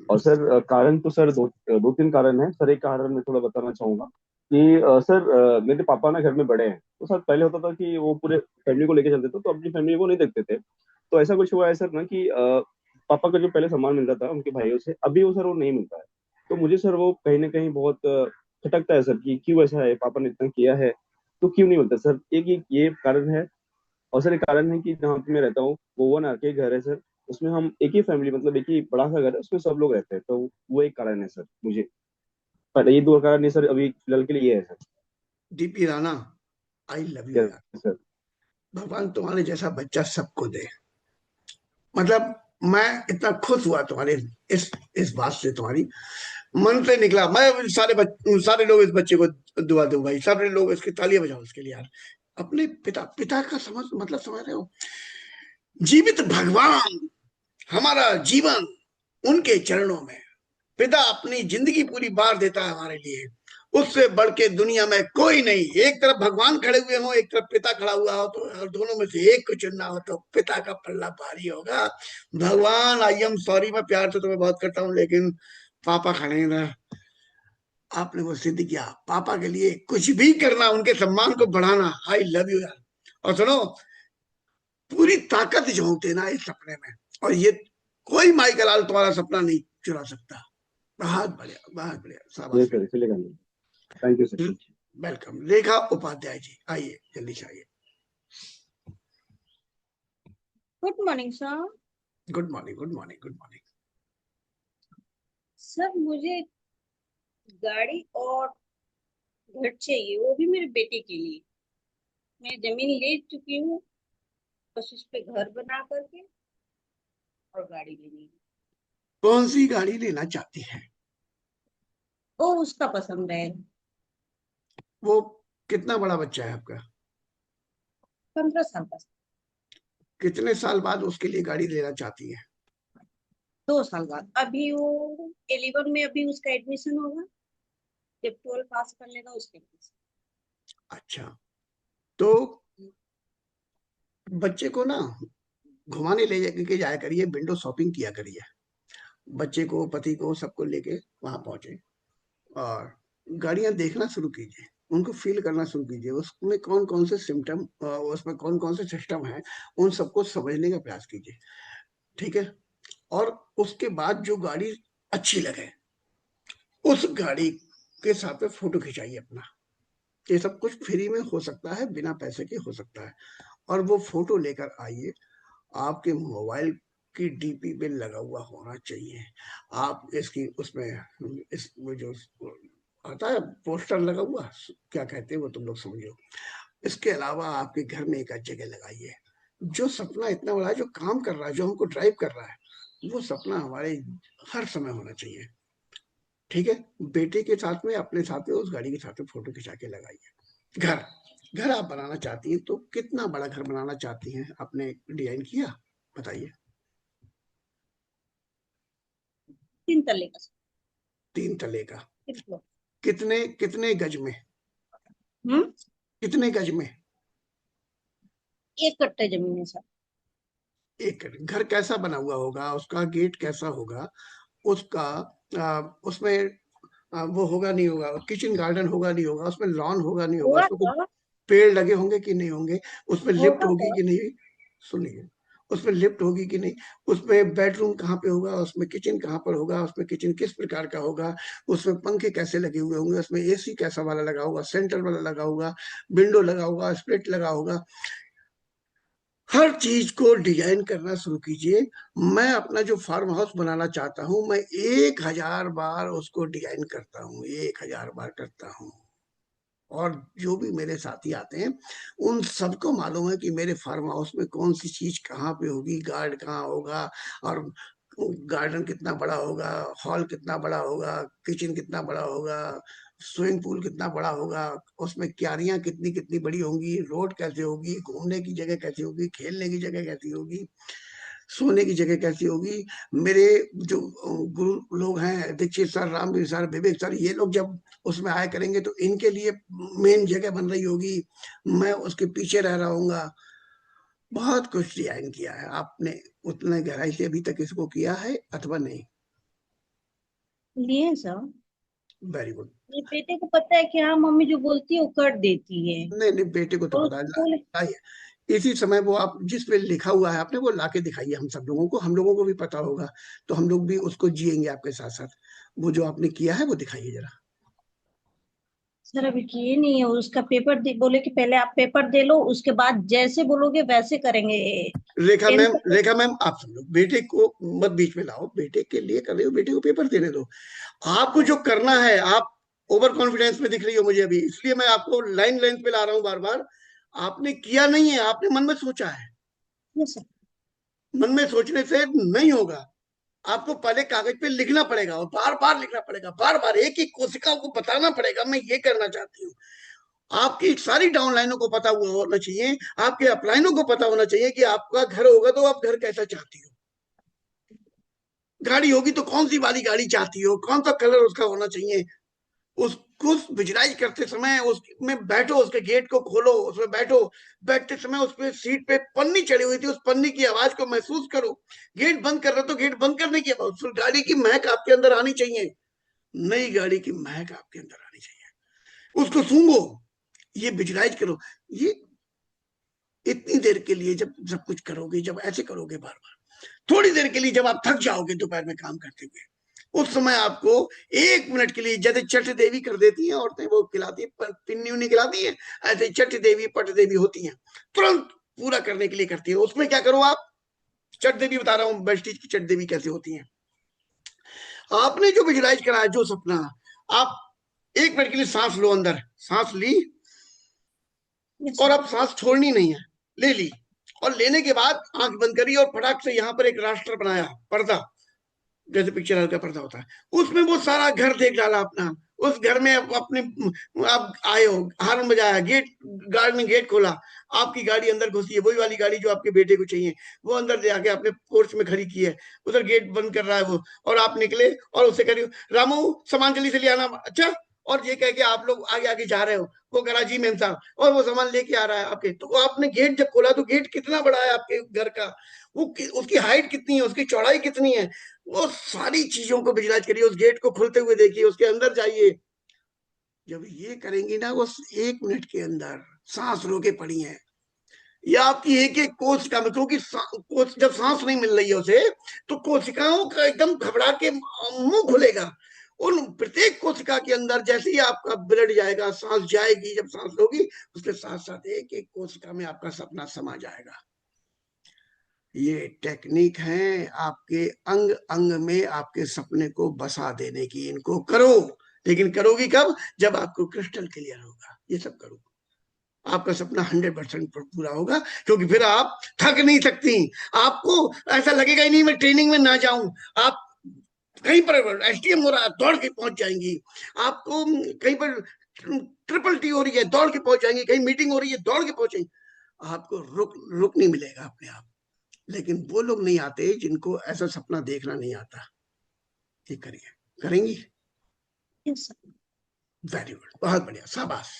और सर कारण तो सर दो तीन कारण है सर। एक कारण मैं थोड़ा बताना चाहूंगा कि सर मेरे पापा ना घर में बड़े हैं, तो सर पहले होता था कि वो पूरे फैमिली को लेके चलते थे, तो अपनी फैमिली को नहीं देखते थे। तो ऐसा कुछ हुआ है सर ना कि पापा का जो पहले सम्मान मिलता था उनके भाइयों से, अभी वो सर वो नहीं मिलता है। तो मुझे सर वो कहीं ना कहीं बहुत खटकता है सर कि क्यों ऐसा है, पापा ने इतना किया है तो क्यों नहीं मिलता सर। एक ये कारण है। और सर एक कारण है कि जहाँ पे मैं रहता हूँ वो वन आर के घर है सर। उसमें हम एक ही फैमिली, मतलब एक ही बड़ा सा घर है, उसमें सब लोग रहते हैं, तो वो एक कारण है सर मुझे। पर ये दो कारण नहीं सर, अभी फिलहाल के लिए ये है sir. DP Rana, I love you yes यार। सर। भगवान तुम्हारे जैसा बच्चा सबको दे। मतलब मैं इतना खुश हुआ तुम्हारे इस बात से, तुम्हारी मन से निकला। मैं सारे लोग इस बच्चे को दुआ दो भाई, सारे लोग इसकी तालियां बजाओ इसके लिए यार। अपने पिता का मतलब समझ रहे हो? जीवित भगवान, हमारा जीवन उनके चरणों में। पिता अपनी जिंदगी पूरी बार देता है हमारे लिए, उससे बढ़ के दुनिया में कोई नहीं। एक तरफ भगवान खड़े हुए हो, एक तरफ पिता खड़ा हुआ हो, तो और दोनों में से एक को चुनना हो तो पिता का पल्ला भारी होगा। भगवान, आई एम सॉरी, मैं प्यार से तुम्हें बहुत करता हूँ, लेकिन पापा खड़े हैं। आपने वो सिद्ध किया, पापा के लिए कुछ भी करना, उनके सम्मान को बढ़ाना। आई लव यू यार। और सुनो, पूरी ताकत झोंकते ना इस सपने में, और ये कोई माई का लाल तुम्हारा सपना नहीं चुरा सकता। बहुत बढ़िया, बहुत बढ़िया, शाबाश। सर चलेगा नहीं। Thank you sir. वेलकम। रेखा उपाध्याय जी, आइए जल्दी से आइए। Good morning sir. Good morning, good morning, good morning. Sir मुझे गाड़ी और घर चाहिए, वो भी मेरे बेटे के लिए। मैं जमीन ले चुकी हूँ, बस उस पे घर बना करके और गाड़ी लेनी है। कौन सी गाड़ी लेना चाहती है? वो उसका पसंद है। वो कितना बड़ा बच्चा है आपका? 15 साल का। कितने साल बाद उसके लिए गाड़ी लेना चाहती है? 2 साल बाद। अभी वो 11 में अभी उसका एडमिशन होगा, जब 12 पास कर लेगा उसके बाद। अच्छा, तो बच्चे को ना घुमाने ले के जाया करिए, विंडो शॉपिंग किया करिए। बच्चे को, पति को, सबको लेके वहां पहुंचे और गाड़ियां देखना शुरू कीजिए, उनको फील करना शुरू कीजिए। उसमें कौन कौन से सिम्टम, उसमें कौन कौन से सिस्टम है, उन सबको समझने का प्रयास कीजिए, ठीक है? और उसके बाद जो गाड़ी अच्छी लगे, उस गाड़ी के साथ में फोटो खिंचाइए अपना। ये सब कुछ फ्री में हो सकता है, बिना पैसे के हो सकता है। और वो फोटो लेकर आइए, आपके मोबाइल की डीपी पे लगा हुआ होना चाहिए। आप इसकी उसमें इस वो जो आता है पोस्टर लगा हुआ, क्या कहते हैं वो, तुम लोग समझो। इसके अलावा आपके घर में एक जगह लगाइए। जो सपना इतना बड़ा है, जो काम कर रहा है, जो हमको ड्राइव कर रहा है, वो सपना हमारे हर समय होना चाहिए, ठीक है? बेटे के साथ में, अपने साथ में, उस गाड़ी के साथ में फोटो खिंचा के लगाइए। घर घर आप बनाना चाहती हैं तो कितना बड़ा घर बनाना चाहती हैं, आपने डिजाइन किया? बताइए। 3 तल्ले का। 3 तले का। 3 फ्लोर। कितने गज में? कितने गज में? 1 कट्टे जमीन है सर। 1 कट्टे। घर कैसा बना हुआ होगा? उसका गेट कैसा होगा? उसका उसमें वो होगा नहीं होगा, किचन गार्डन होगा नहीं होगा, उसमें लॉन होगा नहीं होगा, होगा उसमें कुछ सर। पेड़ लगे होंगे कि नहीं होंगे, उसमें लिफ्ट होगा होगी सर। कि नहीं? सुनिए, उसमें लिफ्ट होगी कि नहीं, उसमें बेडरूम कहाँ पे होगा, उसमें किचन कहाँ पर होगा, उसमें किचन किस प्रकार का होगा, उसमें पंखे कैसे लगे हुए होंगे, उसमें एसी कैसा वाला लगा होगा, सेंटर वाला लगा होगा, विंडो लगा होगा, स्प्लिट लगा होगा। हर चीज को डिजाइन करना शुरू कीजिए। मैं अपना जो फार्म हाउस बनाना चाहता हूं, मैं 1000 बार उसको डिजाइन करता हूं, 1000 बार करता हूं। और जो भी मेरे साथी आते हैं, उन सबको मालूम है कि मेरे फार्म हाउस में कौन सी चीज कहाँ पे होगी, गार्ड कहाँ होगा, और गार्डन कितना बड़ा होगा, हॉल कितना बड़ा होगा, किचन कितना बड़ा होगा, स्विमिंग पूल कितना बड़ा होगा, उसमें क्यारियां कितनी कितनी बड़ी होंगी, रोड कैसे होगी, घूमने की जगह कैसी होगी, खेलने की जगह कैसी होगी, सोने की जगह कैसी होगी। मेरे जो गुरु लोग हैं, दीक्षित सर, रामवीर सर, विवेक सर, ये लोग जब उसमें आया करेंगे तो इनके लिए मेन जगह बन रही होगी, मैं उसके पीछे रह रहा हूँ। बहुत कुछ डिजाइन किया है आपने। उतने गहराई से अभी तक इसको किया है अथवा नहीं? लिए सर। Very good. मेरे बेटे को पता है कि हाँ मम्मी जो बोलती है वो कर देती है। नहीं नहीं, बेटे को तो और पता है। उसको लाइए, इसी समय वो आप जिस पे लिखा हुआ है आपने, वो लाके दिखाइए हम सब लोगों को, हम लोगों को भी पता होगा, तो हम लोग भी उसको जिएंगे आपके साथ साथ। वो जो आपने किया है वो दिखाइए जरा। सर अभी किए नहीं है, उसका पेपर बोले कि पहले आप पेपर दे लो, उसके बाद जैसे बोलोगे वैसे करेंगे। रेखा 10 मैम, तक रेखा मैम, आप सुन लो, बेटे को मत बीच में लाओ। बेटे के लिए कर रहे हो, बेटे को पेपर देने दो। आपको जो करना है, आप ओवर कॉन्फिडेंस में दिख रही हो मुझे अभी, इसलिए मैं आपको लाइन लाइन पे ला रहा हूँ बार बार। आपने किया नहीं है, आपने मन में सोचा है। Yes sir. मन में सोचने से नहीं होगा, आपको पहले कागज पे लिखना पड़ेगा और बार बार लिखना पड़ेगा, बार बार एक एक कोशिका को बताना पड़ेगा मैं ये करना चाहती हूँ। आपकी सारी डाउनलाइनों को पता हुआ होना चाहिए, आपके अपलाइनों को पता होना चाहिए कि आपका घर होगा तो आप घर कैसा चाहती हो, गाड़ी होगी तो कौन सी वाली गाड़ी चाहती हो, कौन सा कलर उसका होना चाहिए। उसको विजुलाइज करते समय उसमें बैठो, उसके गेट को खोलो, उसमें बैठो, बैठते समय उस पे सीट पे पन्नी चढ़ी हुई थी, उस पन्नी की आवाज को महसूस करो। गेट बंद कर रहे तो गेट बंद करने की आवाज, उस गाड़ी की महक आपके अंदर आनी चाहिए, नई गाड़ी की महक आपके अंदर आनी चाहिए, उसको सूंघो, ये विजुलाइज करो। ये इतनी देर के लिए जब सब कुछ करोगे, जब ऐसे करोगे बार बार, थोड़ी देर के लिए जब आप थक जाओगे दोपहर में काम करते हुए, उस समय आपको 1 मिनट के लिए, जैसे चट देवी कर देती हैं औरतें, वो खिलाती है, पिन्नी उन्नी खिलाती है, ऐसे चट देवी पट देवी होती हैं, तुरंत पूरा करने के लिए करती है। उसमें क्या करो आप, चट देवी बता रहा हूँ, वेस्टीज की चट देवी कैसे होती है। आपने जो विजुलाइज करा है, जो सपना, आप 1 मिनट के लिए सांस लो, अंदर सांस ली और अब सांस छोड़नी नहीं है, ले ली, और लेने के बाद आंख बंद करी और फटाक से यहाँ पर एक राष्ट्र बनाया, पर्दा, जैसे पिक्चर हल्का पर्दा होता है, उसमें वो सारा घर देख डाला अपना। उस घर में अपने आप आए हो, हार्न बजाया, गेट, गार्ड ने गेट खोला, आपकी गाड़ी अंदर घुसी है, वही वाली गाड़ी जो आपके बेटे को चाहिए, वो अंदर ले आके आपने पोर्च में खड़ी की है, उधर गेट बंद कर रहा है वो, और आप निकले और उससे कह रही हो, रामू सामान जल्दी से ले आना, अच्छा, और ये कह के आप लोग आगे आगे जा रहे हो, वो कह रहा जी मेम साहब, और वो सामान लेके आ रहा है आपके, तो आपने गेट जब खोला तो गेट कितना बड़ा है आपके घर का, वो उसकी हाइट कितनी है, उसकी चौड़ाई कितनी है, वो सारी चीजों को विजुलाइज करिए, उस गेट को खुलते हुए देखिए, उसके अंदर जाइए। जब ये करेंगी ना, वो 1 मिनट के अंदर सांस रोके पड़ी है, या आपकी एक एक कोशिका में, क्योंकि जब सांस नहीं मिल रही है उसे, तो कोशिकाओं का एकदम घबरा के मुंह खुलेगा, उन प्रत्येक कोशिका के अंदर जैसे ही आपका ब्लड जाएगा, सांस जाएगी, जब सांस होगी उसके साथ साथ एक एक कोशिका में आपका सपना समा जाएगा। ये टेक्निक है आपके अंग अंग में आपके सपने को बसा देने की, इनको करो, लेकिन करोगी कब, जब आपको क्रिस्टल क्लियर होगा। ये सब करो, आपका सपना 100% पूरा होगा, क्योंकि फिर आप थक नहीं सकती, आपको ऐसा लगेगा ही नहीं मैं ट्रेनिंग में ना जाऊं, आप कहीं पर एसटीएम हो रहा है दौड़ के पहुंच जाएंगी, आपको कहीं पर ट्रिपल टी हो रही है दौड़ के पहुंच जाएंगी, कहीं मीटिंग हो रही है दौड़ के पहुंचेंगी, आपको रुक नहीं मिलेगा अपने आप। लेकिन वो लोग नहीं आते जिनको ऐसा सपना देखना नहीं आता। ये करिए, करेंगी? Yes sir. वेरी गुड, बहुत बढ़िया, शाबाश।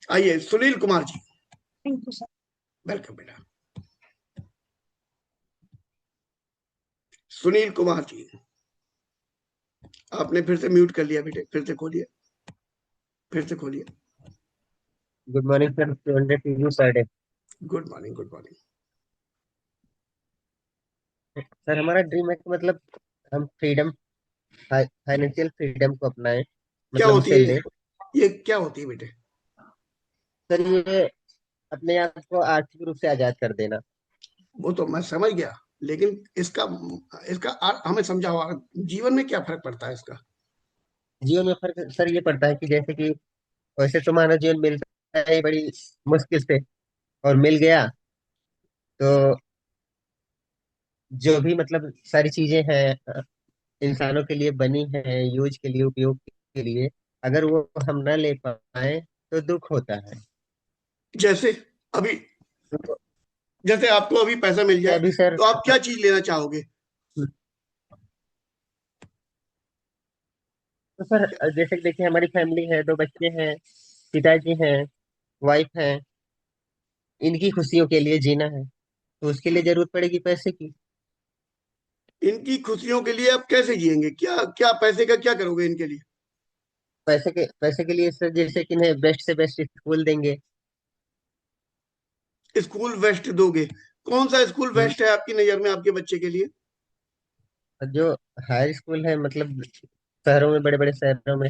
आइए Sunil Kumar ji, thank you sir. Welcome बेटा। सुनील कुमार जी, आपने फिर से म्यूट कर लिया बेटे, फिर से खोलिए, फिर से खोलिए। गुड मॉर्निंग सर, 200 साइड है। Good morning, good morning. Sir हमारा ड्रीम है कि मतलब हम फ्रीडम, फाइनेंशियल फ्रीडम को अपनाएं, क्या मतलब होती उसे है लें। ये क्या होती है बेटे? सर ये अपने आप को आर्थिक रूप से आजाद कर देना। वो तो मैं समझ गया, लेकिन इसका इसका हमें समझाओ, जीवन में क्या फर्क पड़ता है इसका? जीवन में फर्क सर ये पड़ता है कि जैसे कि वैसे तो मानव जीवन मिलता है बड़ी मुश्किल से, और मिल गया तो जो भी मतलब सारी चीजें हैं इंसानों के लिए बनी है, यूज के लिए, उपयोग के लिए, अगर वो हम न ले पाए तो दुख होता है। जैसे अभी, तो जैसे आपको अभी पैसा मिल जाए अभी सर, तो आप क्या चीज लेना चाहोगे? तो सर जैसे कि देखिए हमारी फैमिली है, 2 बच्चे हैं, पिताजी हैं, वाइफ है, इनकी खुशियों के लिए जीना है, तो उसके लिए जरूरत पड़ेगी पैसे की। इनकी खुशियों के लिए आप कैसे जिएंगे? क्या क्या पैसे का क्या करोगे इनके लिए? पैसे के लिए सर जैसे कि इन्हें बेस्ट से बेस्ट स्कूल देंगे। स्कूल वेस्ट दोगे? कौन सा स्कूल हम्म, वेस्ट है आपकी नजर में आपके बच्चे के लिए? और जो हायर स्कूल है मतलब शहरों में, बड़े बड़े शहरों में।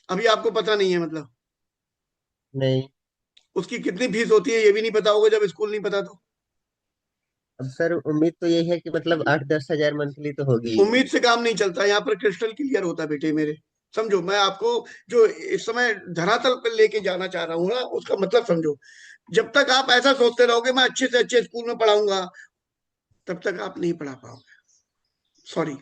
अभी आपको पता नहीं है मतलब? नहीं। उसकी कितनी फीस होती है ये भी नहीं पता होगा जब स्कूल नहीं पता तो? अब सर उम्मीद तो यही है कि मतलब 8-10 हजार मंथली तो होगी। उम्मीद से काम नहीं चलता, यहाँ पर क्रिस्टल क्लियर होता है बेटे मेरे। समझो, मैं आपको जो इस समय धरातल पर लेके जाना चाह रहा हूँ ना, उसका मतलब समझो। जब तक आप ऐसा सोचते रहोगे मैं अच्छे से अच्छे स्कूल में पढ़ाऊंगा, तब तक आप नहीं पढ़ा पाओगे। सॉरी,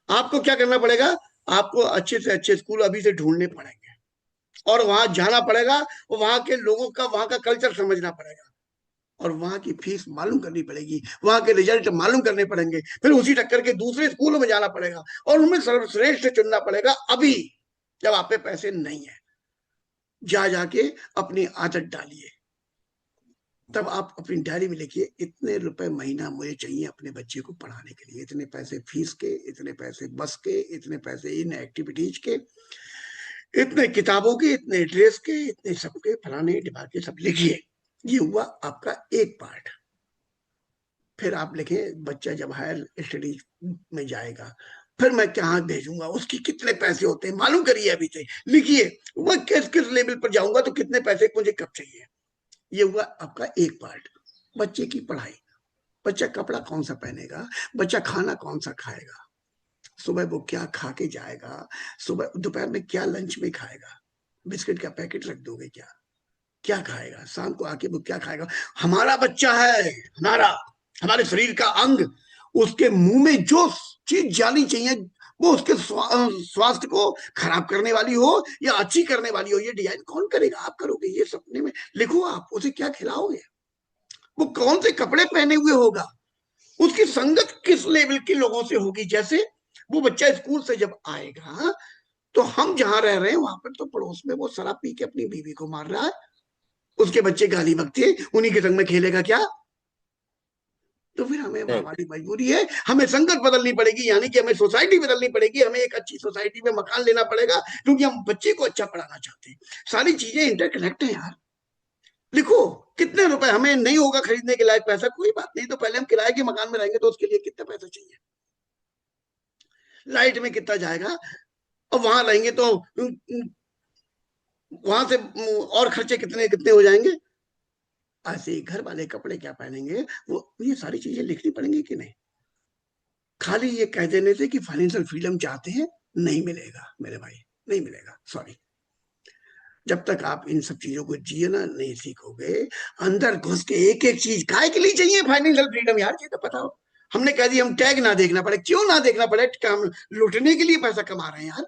आपको क्या करना पड़ेगा, आपको अच्छे से अच्छे स्कूल अभी से ढूंढने पड़ेंगे और वहां जाना पड़ेगा, वहां के लोगों का, वहां का कल्चर समझना पड़ेगा और वहां की फीस मालूम करनी पड़ेगी, वहां के रिजल्ट मालूम करने पड़ेंगे, फिर उसी टक्कर के दूसरे स्कूलों में जाना पड़ेगा और उनमें सर्वश्रेष्ठ चुनना पड़ेगा। अभी जब आप पे पैसे नहीं है, जा जाके अपनी आदत डालिए। तब आप अपनी डायरी में लिखिए, इतने रुपए महीना मुझे चाहिए अपने बच्चे को पढ़ाने के लिए, इतने पैसे फीस के, इतने पैसे बस के, इतने पैसे इन एक्टिविटीज के, इतने किताबों के, इतने ड्रेस के, इतने सबके, फलाने ढिमाके सब लिखिए। ये हुआ आपका एक पार्ट। फिर आप लिखें, बच्चा जब हायर स्टडीज में जाएगा फिर मैं कहाँ भेजूंगा, उसकी कितने पैसे होते हैं मालूम करिए, अभी से लिखिए, वह किस किस लेवल पर जाऊंगा तो कितने पैसे मुझे कब चाहिए। ये हुआ आपका एक पार्ट। बच्चे की पढ़ाई, बच्चा कपड़ा कौन सा पहनेगा, बच्चा खाना कौन सा खाएगा, सुबह वो क्या खा के जाएगा, सुबह दोपहर में क्या लंच में खाएगा, बिस्किट का पैकेट रख दोगे क्या, क्या खाएगा, शाम को आके वो क्या खाएगा। हमारा बच्चा है, हमारे शरीर का अंग, उसके मुंह में जो चीज जानी चाहिए वो उसके स्वास्थ्य को खराब करने वाली हो या अच्छी करने वाली हो, ये डिजाइन कौन करेगा, आप करोगे। ये सपने में लिखो, आप उसे क्या खिलाओगे, वो कौन से कपड़े पहने हुए होगा, उसकी संगत किस लेवल के लोगों से होगी। जैसे वो बच्चा स्कूल से जब आएगा तो हम जहां रह रहे हैं वहां पर तो पड़ोस में वो शराब पी के अपनी बीवी को मार रहा है, उसके बच्चे गाली बकते, उन्हीं के संग में खेलेगा क्या। तो फिर हमें हमारी मजबूरी है, हमें संगत बदलनी पड़ेगी, यानी कि हमें सोसाइटी बदलनी पड़ेगी, हमें एक अच्छी सोसाइटी में मकान लेना पड़ेगा, क्योंकि हम बच्चे को अच्छा पढ़ाना चाहते हैं। सारी चीजें इंटरकनेक्ट है यार। लिखो, कितने रुपए हमें नहीं होगा खरीदने के लायक पैसा, कोई बात नहीं, तो पहले हम किराए के मकान में रहेंगे तो उसके लिए कितना पैसा चाहिए, लाइट में कितना जाएगा, और वहां रहेंगे तो वहां से और खर्चे कितने कितने हो जाएंगे। ऐसे घर वाले कपड़े क्या पहनेंगे, वो ये सारी चीजें लिखनी पड़ेंगी कि नहीं। खाली ये कह देने से कि फाइनेंशियल फ्रीडम चाहते हैं, नहीं मिलेगा मेरे भाई, नहीं मिलेगा, सॉरी। जब तक आप इन सब चीजों को जीना नहीं सीखोगे, अंदर घुस के एक एक चीज काय के लिए चाहिए फाइनेंशियल फ्रीडम यार, ये तो पता हो। हमने कह दिया हम टैग ना देखना पड़े, क्यों ना देखना पड़े, हम लूटने के लिए पैसा कमा रहे हैं यार।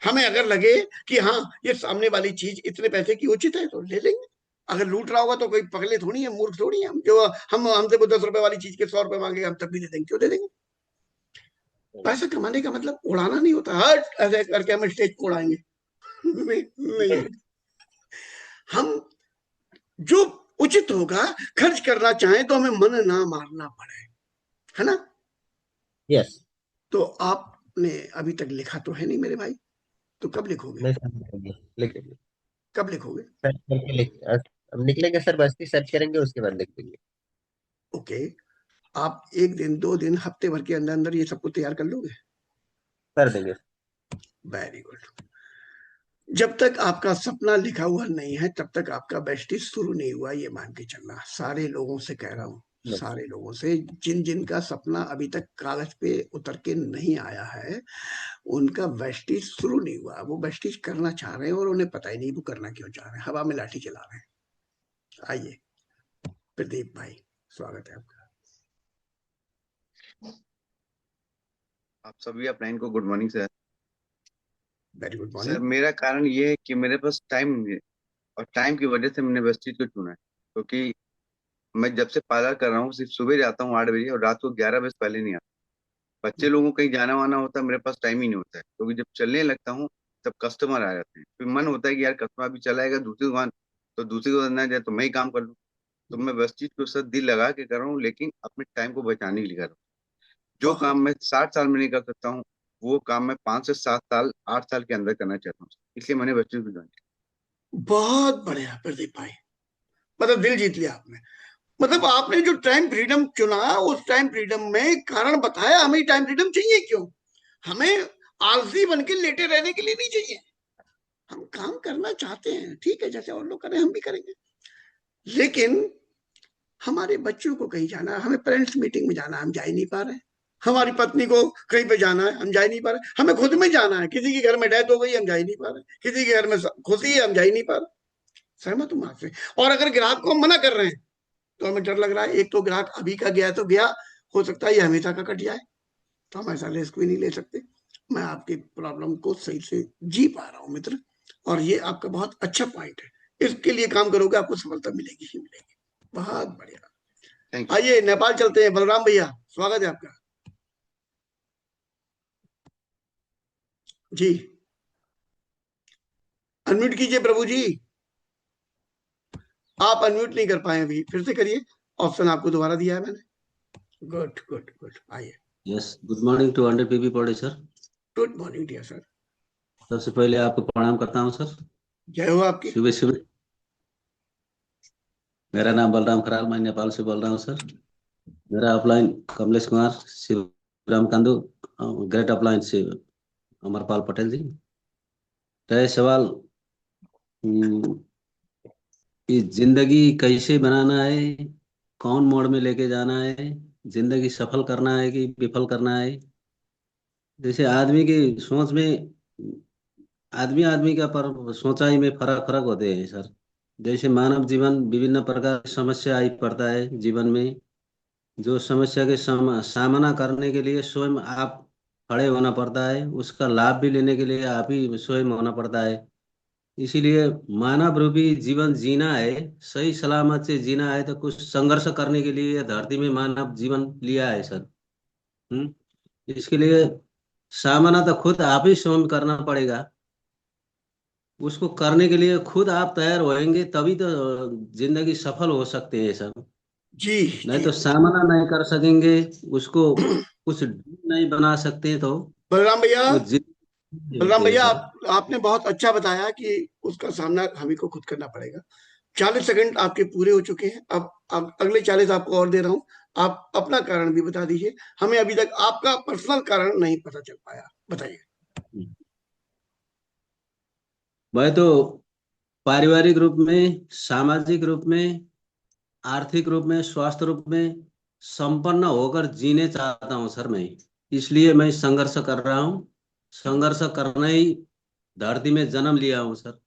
हमें अगर लगे कि हाँ ये सामने वाली चीज इतने पैसे की उचित है तो ले लेंगे, अगर लूट रहा होगा तो कोई पगले थोड़ी है, मूर्ख थोड़ी है हम, जो हम हमसे वो 10 रुपए वाली चीज के 100 रुपए मांगे हम तब भी दे देंगे, क्यों दे देंगे। पैसा कमाने का मतलब उड़ाना नहीं होता, हर ऐसे करके हम स्टेज को उड़ाएंगे नहीं। हम जो उचित होगा खर्च करना चाहें तो हमें मन ना मारना पड़े, है ना। यस। तो आपने अभी तक लिखा तो है नहीं मेरे भाई, तो कब लिखोगे, मैं लिख देंगे। कब लिखोगे। सर्च करके हम निकलेंगे सर, बस सर्च करेंगे उसके बाद लिख देंगे। ओके, आप 1 दिन 2 दिन हफ्ते भर के अंदर अंदर ये सब कुछ तैयार कर लोगे, कर देंगे। Very good. जब तक आपका सपना लिखा हुआ नहीं है तब तक आपका बेस्टी शुरू नहीं हुआ, ये मान के चलना। सारे लोगों से कह रहा हूँ, सारे लोगों से, जिन जिन का सपना अभी तक कागज पे उतर के नहीं आया है उनका वेस्टीज शुरू नहीं हुआ। वो वेस्टीज करना चाह रहे हैं और उन्हें पता ही नहीं वो करना क्यों चाह रहे हैं, हवा में लाठी चला रहे हैं। आइए प्रदीप भाई, स्वागत है आपका। आप सभी अपलाइन को good morning sir. Very good sir morning. मेरा कारण ये है कि मेरे पास टाइम नहीं है और टाइम की वजह से मैंने वेस्टीज को चुना है, क्योंकि मैं जब से पार्लर कर रहा हूँ सिर्फ सुबह जाता हूँ 8 बजे और रात को 11 बजे पहले नहीं आता। बच्चे लोगों को कहीं जाना वाना होता है, मेरे पास टाइम ही नहीं होता है, क्योंकि जब चलने लगता हूँ तब कस्टमर आ जाते हैं, फिर मन होता है कि यार कस्टमर भी चलाएगा दूसरी दुकान, तो दूसरी दुकान ना जाए तो मैं ही काम कर लूँ। तो मैं वेस्टीज को सर दिल लगा के कर रहा हूँ, लेकिन अपने टाइम को बचाने के लिए कर रहा हूँ। जो काम मैं 60 साल में नहीं कर सकता हूँ वो काम मैं 5 से 7 साल 8 साल के अंदर करना चाहता हूँ, इसलिए मैंने वेस्टीज को ज्वाइन किया। बहुत बढ़िया प्रदीप भाई, मतलब दिल जीत लिया आपने। मतलब आपने जो टाइम फ्रीडम चुना उस टाइम फ्रीडम में कारण बताया, हमें टाइम फ्रीडम चाहिए क्यों। हमें आलसी बन के लेटे रहने के लिए नहीं चाहिए, हम काम करना चाहते हैं, ठीक है, जैसे और लोग करें हम भी करेंगे, लेकिन हमारे बच्चों को कहीं जाना है, हमें पेरेंट्स मीटिंग में जाना है, हम जा ही नहीं पा रहे। हमारी पत्नी को कहीं पे जाना है, हम जा ही नहीं पा रहे। हमें खुद में जाना है, किसी के घर में डेथ हो गई हम जा ही नहीं पा रहे, किसी के घर में खुशी है हम जा ही नहीं पा रहे। सहमत हूं मैं आपसे। और अगर ग्राहक को हम मना कर रहे हैं तो हमें डर लग रहा है, एक तो ग्राहक अभी का गया तो गया, हो सकता है ये हमेशा का कट जाए, तो हम ऐसा रिस्क भी नहीं ले सकते। मैं आपकी प्रॉब्लम को सही से जी पा रहा हूँ मित्र, और ये आपका बहुत अच्छा पॉइंट है। इसके लिए काम करोगे आपको सफलता मिलेगी ही मिलेगी। बहुत बढ़िया। Thank you. आइए नेपाल चलते हैं। बलराम भैया, स्वागत है आपका। जी अनम्यूट कीजिए प्रभु जी। आप अनम्यूट नहीं कर पाए अभी, फिर से करिए, ऑप्शन आपको दोबारा दिया है मैंने। गुड गुड गुड, आइए। Yes, good morning to 100 PP per day sir. Good morning dear sir. सबसे पहले आपको प्रणाम करता हूं सर। जय हो आपकी। सुबह सुबह। मेरा नाम बलराम खराल, मैं नेपाल से बोल रहा हूं सर। मेरा upline Kamlesh Kumar, Shivram Kandu, great upline से अमरपाल पटेल जी। तो सवाल कि जिंदगी कैसे बनाना है, कौन मोड़ में लेके जाना है, जिंदगी सफल करना है कि विफल करना है। जैसे आदमी की सोच में, आदमी आदमी का पर सोचाई में फर्क फर्क होते हैं सर। जैसे मानव जीवन विभिन्न प्रकार की समस्या आई पड़ता है जीवन में। जो समस्या के सामना करने के लिए स्वयं आप खड़े होना पड़ता है, उसका लाभ भी लेने के लिए आप ही स्वयं होना पड़ता है। इसीलिए मानव रूपी जीवन जीना है, सही सलामत से जीना है, तो कुछ संघर्ष करने के लिए धरती में मानव जीवन लिया है सर। इसके लिए सामना तो खुद आप ही स्वयं करना पड़ेगा। उसको करने के लिए खुद आप तैयार होएंगे तभी तो जिंदगी सफल हो सकते हैं सर। जी नहीं जी। तो सामना नहीं कर सकेंगे, उसको कुछ नहीं बना सकते, तो बलराम भैया, वो जिंदगी बलराम होते हैं भैया सर। आपने बहुत अच्छा बताया कि उसका सामना हम ही को खुद करना पड़ेगा। 40 सेकंड आपके पूरे हो चुके हैं। अब अगले 40 आपको और दे रहा हूं। आप अपना कारण भी बता दीजिए, हमें अभी तक आपका पर्सनल कारण नहीं पता चल पाया, बताइए। मैं तो पारिवारिक रूप में, सामाजिक रूप में, आर्थिक रूप में, स्वास्थ्य रूप में संपन्न होकर जीने चाहता हूं सर मैं। इसलिए मैं संघर्ष कर रहा हूं। संघर्ष करना ही धरती में जन्म लिया हूं सर।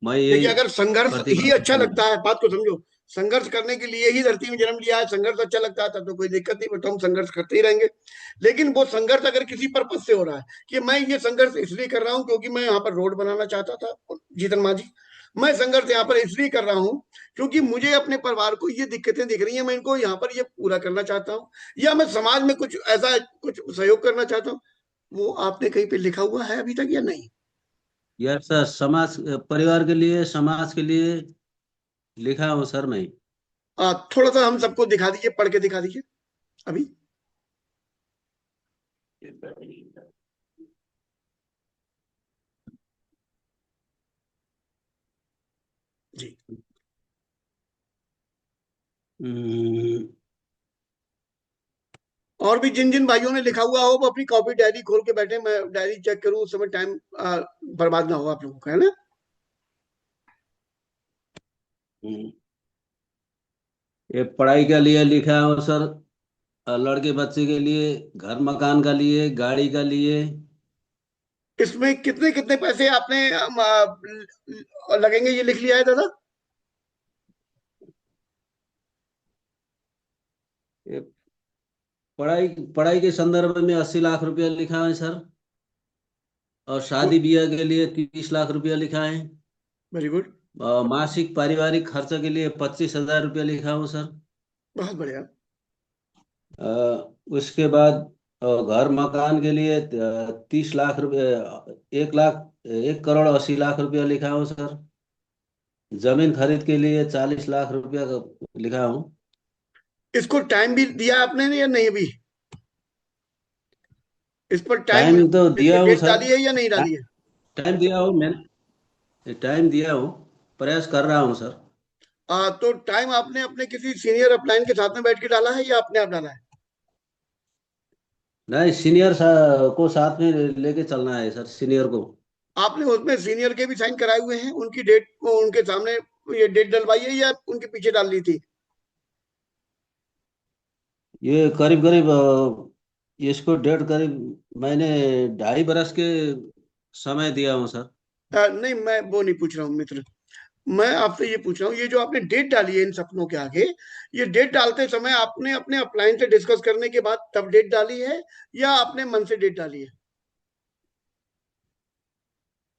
मैं देखिए, यही अगर संघर्ष ही प्रतिपादन अच्छा करना। लगता है, बात को समझो, संघर्ष करने के लिए ही धरती में जन्म लिया है, संघर्ष अच्छा लगता है तब तो कोई दिक्कत नहीं, तो हम संघर्ष करते ही रहेंगे। लेकिन वो संघर्ष अगर किसी पर्पज से हो रहा है कि मैं ये संघर्ष इसलिए कर रहा हूं क्योंकि मैं यहाँ पर रोड बनाना चाहता था, जीतन मांझी, मैं संघर्ष यहाँ पर इसलिए कर रहा हूँ क्योंकि मुझे अपने परिवार को ये दिक्कतें दिख रही हैं, मैं इनको यहाँ पर ये पूरा करना चाहता हूँ, या मैं समाज में कुछ ऐसा कुछ सहयोग करना चाहता हूँ। वो आपने कहीं पे लिखा हुआ है अभी तक या नहीं? यार सर, समाज परिवार के लिए, समाज के लिए लिखा हूं सर मैं। थोड़ा सा हम सबको दिखा दीजिए, पढ़ के दिखा दीजिए अभी। जी। और भी जिन जिन भाइयों ने लिखा हुआ हो वो अपनी कॉपी डायरी खोल के बैठे, मैं डायरी चेक करूं, उस समय टाइम बर्बाद ना हो आप लोगों का, है ना? ये पढ़ाई के लिए लिखा हूं सर, लड़के बच्चे के लिए, घर मकान का लिए, गाड़ी का लिए। इसमें कितने कितने पैसे आपने लगेंगे ये लिख लिया है दादा? ये पढ़ाई पढ़ाई के संदर्भ में 80 लाख रुपया लिखा है सर। और शादी ब्याह के लिए 30 लाख रुपया लिखा है। Very good. मासिक पारिवारिक खर्च के लिए 25,000 रुपया लिखा हूँ सर। बहुत बढ़िया। उसके बाद घर मकान के लिए 30 लाख रुपये, 1,80,00,000 रुपया लिखा हूँ सर। जमीन खरीद के लिए 40 लाख रुपया लिखा हूँ। इसको टाइम भी दिया आपने या नहीं अभी? इस पर टाइम, टाइम तो इस दिया पर हूँ डेट सर। डाली है या नहीं डाली है? टाइम दिया हूँ मैंने, टाइम दिया हूँ, प्रयास कर रहा हूँ सर। तो टाइम आपने अपने किसी सीनियर अपलाइन के साथ में बैठ के डाला है या अपने आप डाला है? नहीं, सीनियर को साथ में लेके चलना है सर, सीनियर को। आपने उसमें सीनियर के भी साइन कराए हुए हैं, उनकी डेट उनके सामने ये डेट डलवाई है या उनके पीछे डाल ली थी? ये करीब करीब इसको डेढ़ करीब मैंने 2.5 बरस के समय दिया हूँ सर। नहीं, मैं वो नहीं पूछ रहा हूँ मित्र। मैं आपसे ये पूछ रहा हूँ, ये जो आपने डेट डाली है इन सपनों के आगे, ये डेट डालते समय आपने अपने अपलाइन से डिस्कस करने के बाद तब डेट डाली है या अपने मन से डेट डाली है?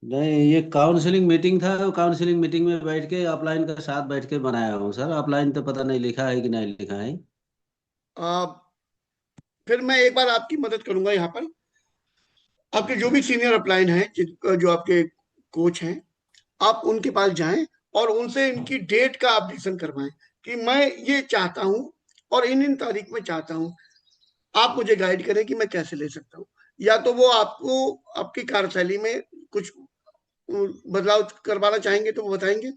नहीं, ये काउंसलिंग मीटिंग था, काउंसलिंग मीटिंग में बैठ के अपलाइन के साथ बैठ के बनाया हूँ सर। अपलाइन तो पता नहीं लिखा है कि नहीं लिखा है। आ, फिर मैं एक बार आपकी मदद करूंगा यहाँ पर। आपके जो भी सीनियर अपलाइन हैं, जो आपके कोच हैं, आप उनके पास जाएं और उनसे इनकी डेट का अपडेशन करवाएं कि मैं ये चाहता हूं और इन तारीख में चाहता हूं। आप मुझे गाइड करें कि मैं कैसे ले सकता हूँ। या तो वो आपको आपकी कार्यशैली में कुछ बदलाव करवाना चाहेंगे तो वो बताएंगे,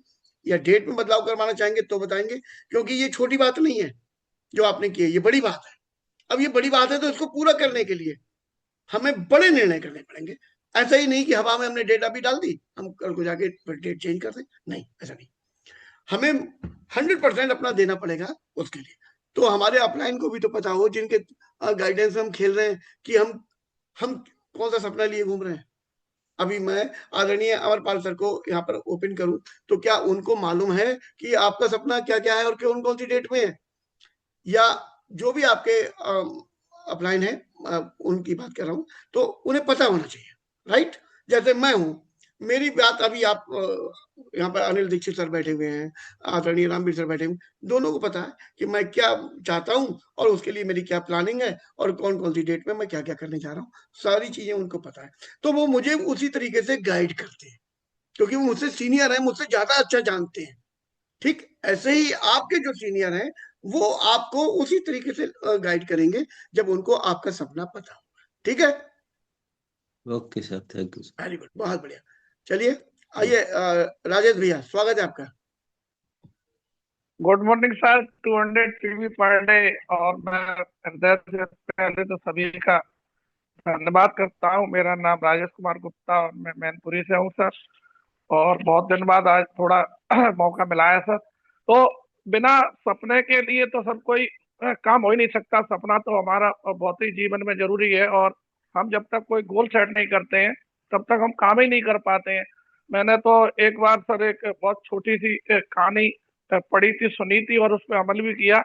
या डेट में बदलाव करवाना चाहेंगे तो बताएंगे, क्योंकि ये छोटी बात नहीं है जो आपने की है, ये बड़ी बात है। अब ये बड़ी बात है तो इसको पूरा करने के लिए हमें बड़े निर्णय करने पड़ेंगे। ऐसा ही नहीं कि हवा में हमने डेट अभी डाल दी, हम कल को जाके डेट चेंज कर दें, नहीं, ऐसा नहीं। हमें 100% अपना देना पड़ेगा उसके लिए। तो हमारे अपलाइन को भी तो पता हो, जिनके गाइडेंस में हम खेल रहे हैं, कि हम कौन सा सपना लिए घूम रहे हैं। अभी मैं आदरणीय अमरपाल सर को यहाँ पर ओपन करूं तो क्या उनको मालूम है कि आपका सपना क्या क्या है और कौन कौन सी डेट में है? या जो भी आपके अपलाइन है, उनकी बात कर रहा हूं, तो उन्हें पता होना चाहिए, राइट? जैसे मैं हूं, मेरी बात अभी आप यहाँ पर अनिल दीक्षित सर बैठे हुए हैं, आदरणीय रामवीर सर बैठे हुए, दोनों को पता है कि मैं क्या चाहता हूँ और उसके लिए मेरी क्या प्लानिंग है और कौन कौन सी डेट में मैं क्या क्या करने जा रहा हूँ। सारी चीजें उनको पता है, तो वो मुझे उसी तरीके से गाइड करते हैं, क्योंकि वो मुझसे सीनियर है, मुझसे ज्यादा अच्छा जानते हैं। ठीक ऐसे ही आपके जो सीनियर हैं वो आपको उसी तरीके से गाइड करेंगे जब उनको आपका सपना पता होगा। ठीक है? Okay sir, thank you sir. Very good, बहुत बढ़िया। चलिए आइए, राजेश भैया, स्वागत है आपका। Good morning sir. 200 PV per day. और मैं हृदय से पहले तो सभी का धन्यवाद करता हूँ। मेरा नाम राजेश कुमार गुप्ता और मैं मैनपुरी से हूँ सर। और बहुत दिन बाद आज थोड़ा मौका मिला है सर। तो बिना सपने के लिए तो सब कोई काम हो ही नहीं सकता। सपना तो हमारा बहुत ही जीवन में जरूरी है, और हम जब तक कोई गोल सेट नहीं करते हैं तब तक हम काम ही नहीं कर पाते हैं। मैंने तो एक बार सर एक बहुत छोटी सी कहानी पढ़ी थी, सुनी थी, और उस पर अमल भी किया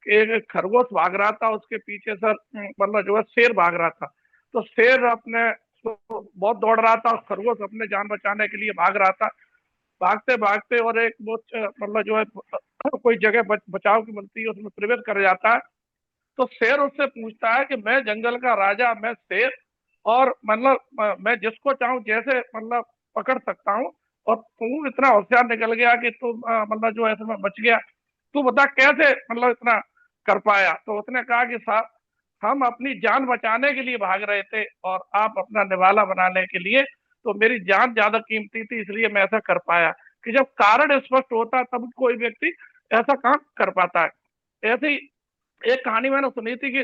कि एक खरगोश भाग रहा था, उसके पीछे सर मतलब जो है शेर भाग रहा था। तो शेर अपने बहुत दौड़ रहा था, खरगोश अपने जान बचाने के लिए भाग रहा था। भागते भागते और एक बहुत मतलब जो है कोई जगह बचाव की मिलती है, उसमें प्रवेश कर जाता है। तो शेर उससे पूछता है कि मैं जंगल का राजा, मैं शेर, और मतलब मैं जिसको चाहूं जैसे मतलब पकड़ सकता हूँ, और तू इतना होशियार निकल गया कि तू मतलब जो है इसमें बच गया। तू बता कैसे मतलब इतना कर पाया? तो उसने कहा कि साहब, हम अपनी जान बचाने के लिए भाग रहे थे और आप अपना निवाला बनाने के लिए। तो मेरी जान ज्यादा कीमती थी, इसलिए मैं ऐसा कर पाया। कि जब कारण स्पष्ट होता है तब कोई व्यक्ति ऐसा काम कर पाता है। ऐसे ही एक कहानी मैंने सुनी थी कि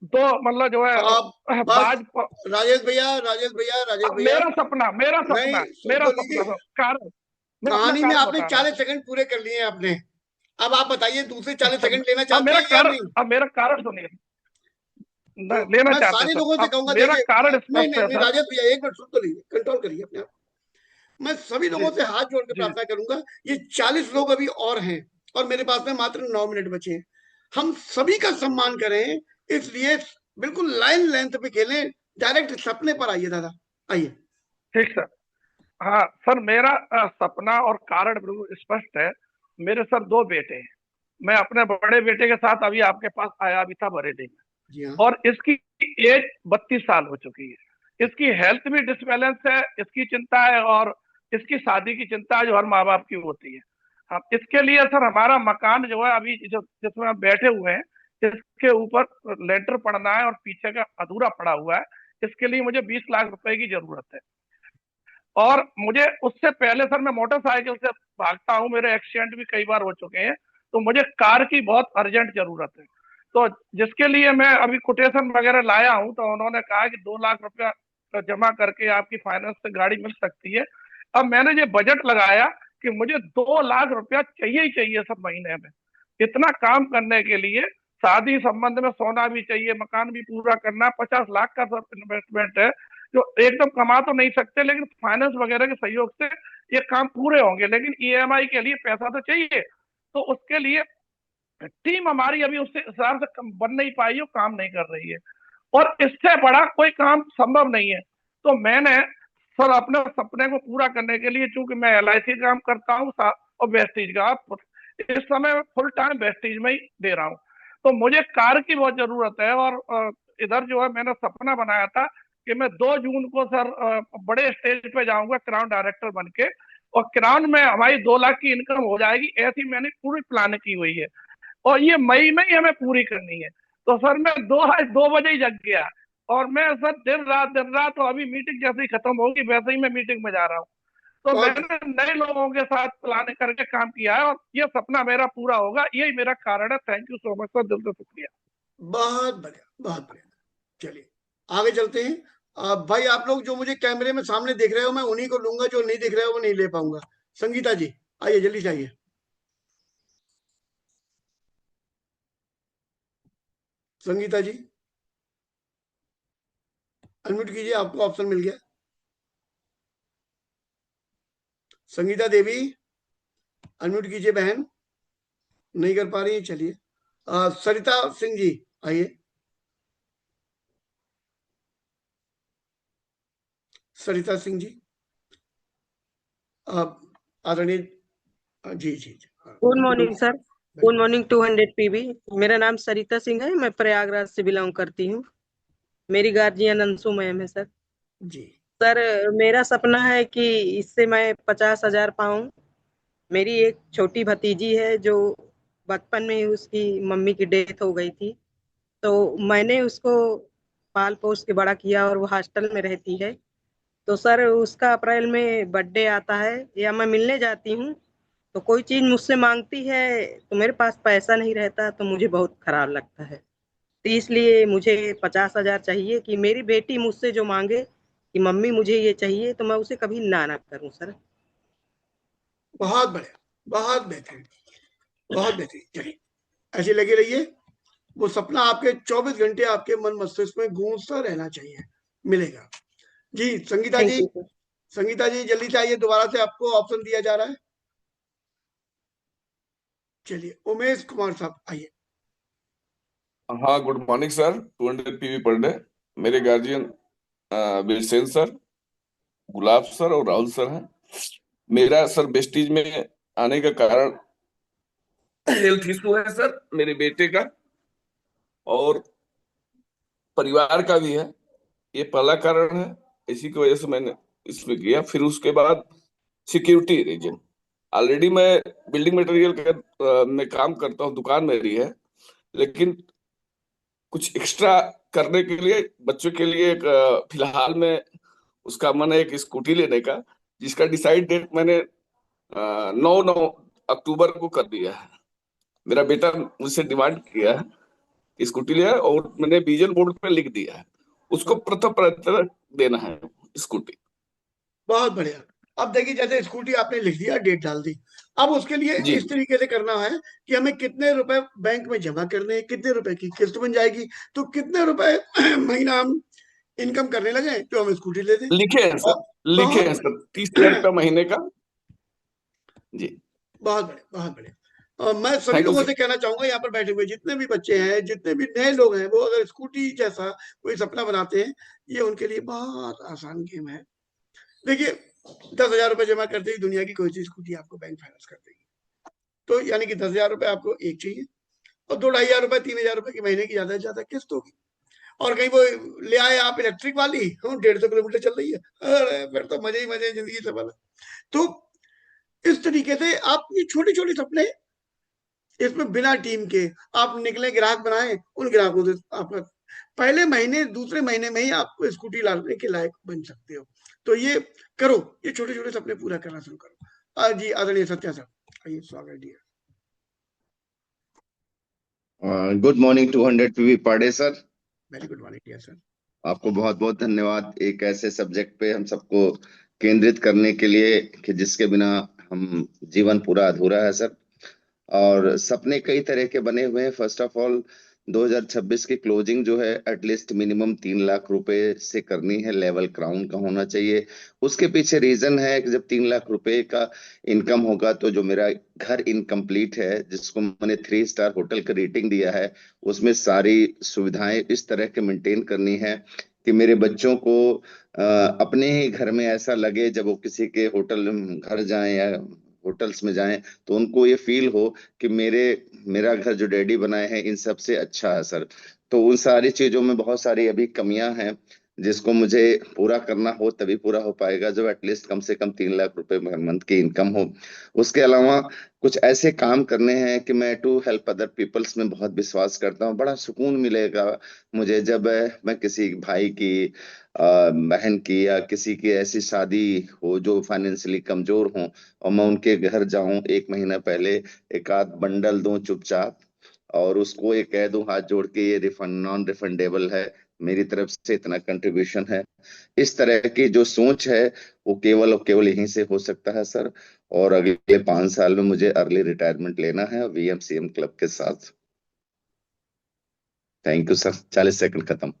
दो मतलब जो है आप बस, बाज राजेश भैया, राजेश भैया, राजेश भैया, मेरा सपना नहीं, सुन मेरा तो सपना लीजिए। कारण, मैं अपना कहानी में कारण आपने बता रहा हूँ। 40 सेकंड पूरे कर लिए हैं आपने। अब आप बताइए, दूसरे 40 अच्छा, सेकंड लेना चाहते हैं या नहीं? अब मेरा कारण सुनिए। तो लेना मैं चाहते सारे सर। लोगों से अब कहूंगा, मेरा देखिए, कारण नहीं स्पष्ट नहीं है नहीं, सर। राजेश भैया एक मिनट सुन तो लीजिए, कंट्रोल करिए अपने आप। मैं सभी जी लोगों से हाथ जोड़ के जी। प्रार्थना करूंगा, ये 40 लोग अभी और हैं और मेरे पास में मात्र 9 मिनट बचे हैं। हम सभी का सम्मान करें, इसलिए बिल्कुल लाइन लेंथ पे खेलें। डायरेक्ट सपने पर आइए दादा, आइए। ठीक सर। हाँ सर, मेरा सपना और कारण बिल्कुल स्पष्ट है। मेरे सर दो बेटे हैं। मैं अपने बड़े बेटे के साथ अभी आपके पास आया भी था बरेली में, जी हाँ। और इसकी एज 32 साल हो चुकी है। इसकी हेल्थ भी डिसबैलेंस है, इसकी चिंता है, और इसकी शादी की चिंता है जो हर माँ बाप की होती है। हम इसके लिए सर हमारा मकान जो है अभी जिसमें हम बैठे हुए हैं, इसके ऊपर लेंटर पड़ना है और पीछे का अधूरा पड़ा हुआ है। इसके लिए मुझे 20 लाख रुपए की जरूरत है। और मुझे उससे पहले सर मैं मोटरसाइकिल से भागता हूँ, मेरे एक्सीडेंट भी कई बार हो चुके हैं। तो मुझे कार की बहुत अर्जेंट जरूरत है। तो जिसके लिए मैं अभी कोटेशन वगैरह लाया हूँ, तो उन्होंने कहा कि 2 लाख रुपया जमा करके आपकी फाइनेंस से गाड़ी मिल सकती है। अब मैंने ये बजट लगाया कि मुझे 2 लाख रुपया चाहिए ही चाहिए सब महीने में, इतना काम करने के लिए। शादी संबंध में सोना भी चाहिए, मकान भी पूरा करना, 50 लाख का सब इन्वेस्टमेंट है जो एकदम कमा तो नहीं सकते, लेकिन फाइनेंस वगैरह के सहयोग से ये काम पूरे होंगे, लेकिन ईएमआई के लिए पैसा तो चाहिए, तो उसके लिए टीम हमारी अभी उससे हिसाब से बन नहीं पाई है, काम नहीं कर रही है, और इससे बड़ा कोई काम संभव नहीं है। तो मैंने सर अपने सपने को पूरा करने के लिए, चूंकि मैं LIC काम करता हूँ और वेस्टीज का इस समय फुल टाइम वेस्टीज में ही दे रहा हूँ, तो मुझे कार की बहुत जरूरत है। और इधर जो है मैंने सपना बनाया था कि मैं 2 जून को सर बड़े स्टेज पे जाऊंगा क्राउन डायरेक्टर बन के, और क्राउन में हमारी 2 लाख की इनकम हो जाएगी, ऐसी मैंने पूरी प्लान की हुई है, और ये मई में ही हमें पूरी करनी है। तो सर मैं 2 बजे ही जग गया, और मैं सर दिन रात, तो अभी मीटिंग जैसे ही खत्म होगी वैसे ही मैं मीटिंग में जा रहा हूँ। तो मैंने नए लोगों के साथ प्लान करके काम किया है, और ये सपना मेरा पूरा होगा, यही मेरा कारण है। Thank you so much sir, दिल से शुक्रिया। बहुत बढ़िया, बहुत बढ़िया। चलिए आगे चलते हैं। भाई आप लोग जो मुझे कैमरे में सामने देख रहे हो, मैं उन्हीं को लूंगा, जो नहीं दिख रहे हो वो नहीं ले पाऊंगा। संगीता जी आइए, जल्दी से आइए। संगीता जी अनम्यूट कीजिए, आपको ऑप्शन मिल गया। संगीता देवी अनम्यूट कीजिए बहन, नहीं कर पा रही है। चलिए सरिता सिंह जी आइए। सरिता सिंह जी आदरणीय जी जी। Good morning sir, good morning 200 PB। मेरा नाम सरिता सिंह है, मैं प्रयागराज से बिलोंग करती हूँ। मेरी गार्जियन अंशु मैम है सर। जी सर मेरा सपना है कि इससे मैं 50,000 पाऊँ। मेरी एक छोटी भतीजी है जो बचपन में ही उसकी मम्मी की डेथ हो गई थी, तो मैंने उसको पाल पोस के बड़ा किया, और वो हॉस्टल में रहती है। तो सर उसका अप्रैल में बर्थडे आता है, या मैं मिलने जाती हूँ तो कोई चीज मुझसे मांगती है, तो मेरे पास पैसा नहीं रहता, तो मुझे बहुत खराब लगता है। तो इसलिए मुझे 50,000 चाहिए कि मेरी बेटी मुझसे जो मांगे कि मम्मी मुझे ये चाहिए, तो मैं उसे कभी ना करूं सर। बहुत बढ़िया, बहुत बेहतरीन, बहुत बेहतरीन। चलिए ऐसे लगे रहिए, वो सपना आपके 24 घंटे आपके मन मस्तिष्क में गूंजता रहना चाहिए, मिलेगा। जी संगीता जी, संगीता जी जल्दी से आइए, दोबारा से आपको ऑप्शन दिया जा रहा है। चलिए उमेश कुमार साहब आइए। हाँ, good morning sir. 200 PB per day. मेरे गार्जियन विलसेन सर, गुलाब सर और राहुल सर हैं। मेरा सर वेस्टीज में आने का कारण हेल्थ इशू है सर, मेरे बेटे का और परिवार का भी है। ये पहला कारण है, इसी की वजह से मैंने इसमें किया। फिर उसके बाद सिक्योरिटी रीजन। ऑलरेडी मैं बिल्डिंग मटेरियल में काम करता हूँ, दुकान मेरी है, लेकिन कुछ एक्स्ट्रा करने के लिए बच्चों के लिए एक फिलहाल में उसका मन है एक स्कूटी लेने का, जिसका डिसाइड डेट मैंने 9 अक्टूबर को कर दिया है। मेरा बेटा मुझसे डिमांड किया है स्कूटी लिया, और मैंने विजन बोर्ड पे लिख दिया है, उसको प्रथम प्राथमिकता देना है स्कूटी। बहुत बढ़िया। अब देखिए जैसे स्कूटी आपने लिख दिया, डेट डाल दी, अब उसके लिए इस तरीके से करना है कि हमें कितने रुपए बैंक में जमा करने हैं, कितने रुपए की किस्त बन जाएगी, तो कितने रुपए महीना हम इनकम करने लगे तो हम स्कूटी ले दें। लिखे हैं सर, लिखे हैं सर, 30,000 रुपया महीने का। जी बहुत बढ़िया, बहुत बढ़िया। मैं सभी लोगों से कहना चाहूंगा, यहाँ पर बैठे हुए जितने भी बच्चे हैं, जितने भी नए लोग हैं, वो अगर स्कूटी जैसा कोई सपना बनाते हैं, ये उनके लिए बहुत आसान गेम है। देखिए 10,000 रुपए जमा करते ही दुनिया की कोई सी स्कूटी आपको बैंक फाइनेंस कर देगी। तो यानी कि 10,000 रुपए आपको एक चाहिए, और 2-2,500 रुपए 3,000 रुपए की महीने की ज्यादा से ज्यादा किस्त होगी। और कहीं वो ले आए आप इलेक्ट्रिक वाली, 150 किलोमीटर चल रही है, अरे फिर तो मजे ही मजे, जिंदगी सफल है। तो इस तरीके से आप ये छोटे छोटे सपने, इसमें बिना टीम के आप निकले, ग्राहक बनाए, उन ग्राहकों से आपका पहले महीने दूसरे महीने में ही आप स्कूटी लाने के लायक बन सकते हो। तो ये करो, ये छोटे छोटे सपने पूरा करना शुरू करो। जी आदरणीय सत्या साहब आइए, स्वागत दिया। Good morning 200 PB per day sir. Very good morning dear sir. आपको बहुत बहुत धन्यवाद एक ऐसे सब्जेक्ट पे हम सबको केंद्रित करने के लिए कि जिसके बिना हम जीवन पूरा अधूरा है सर। और सपने कई तरह के बने हुए हैं। फर्स्ट ऑफ ऑल 2026 की क्लोजिंग जो है एटलीस्ट मिनिमम 3 लाख रुपए से करनी है, लेवल क्राउन का होना चाहिए। उसके पीछे रीजन है कि जब 3 लाख रुपए का इनकम होगा तो जो मेरा घर इनकम्प्लीट है, जिसको मैंने 3 स्टार होटल का रेटिंग दिया है, उसमें सारी सुविधाएं इस तरह के मेंटेन करनी है कि मेरे बच्चों को अपने ही घर में ऐसा लगे जब वो किसी के होटल घर जाएं या होटल्स में जाएं तो उनको ये फील हो कि मेरा घर जो डैडी बनाए हैं इन सब से अच्छा है सर। तो उन सारी चीजों में बहुत सारी अभी कमियां हैं जिसको मुझे पूरा करना हो तभी पूरा हो पाएगा जब एटलीस्ट कम से कम 3 लाख रुपए मंथ की इनकम हो। उसके अलावा कुछ ऐसे काम करने हैं कि मैं टू हेल्प अदर पीपल्स में बहुत विश्वास करता हूँ। बड़ा सुकून मिलेगा मुझे जब मैं किसी भाई की बहन की या किसी की ऐसी शादी हो जो फाइनेंशियली कमजोर हो और मैं उनके घर जाऊं 1 महीना पहले, एक आध बंडल दूं चुपचाप और उसको ये कह दूं हाथ जोड़ के ये रिफंड नॉन रिफंडेबल है, मेरी तरफ से इतना कंट्रीब्यूशन है। इस तरह की जो सोच है वो केवल और केवल यहीं से हो सकता है सर। और अगले 5 साल में मुझे अर्ली रिटायरमेंट लेना है VMCM क्लब के साथ। Thank you sir. 40 सेकंड खत्म।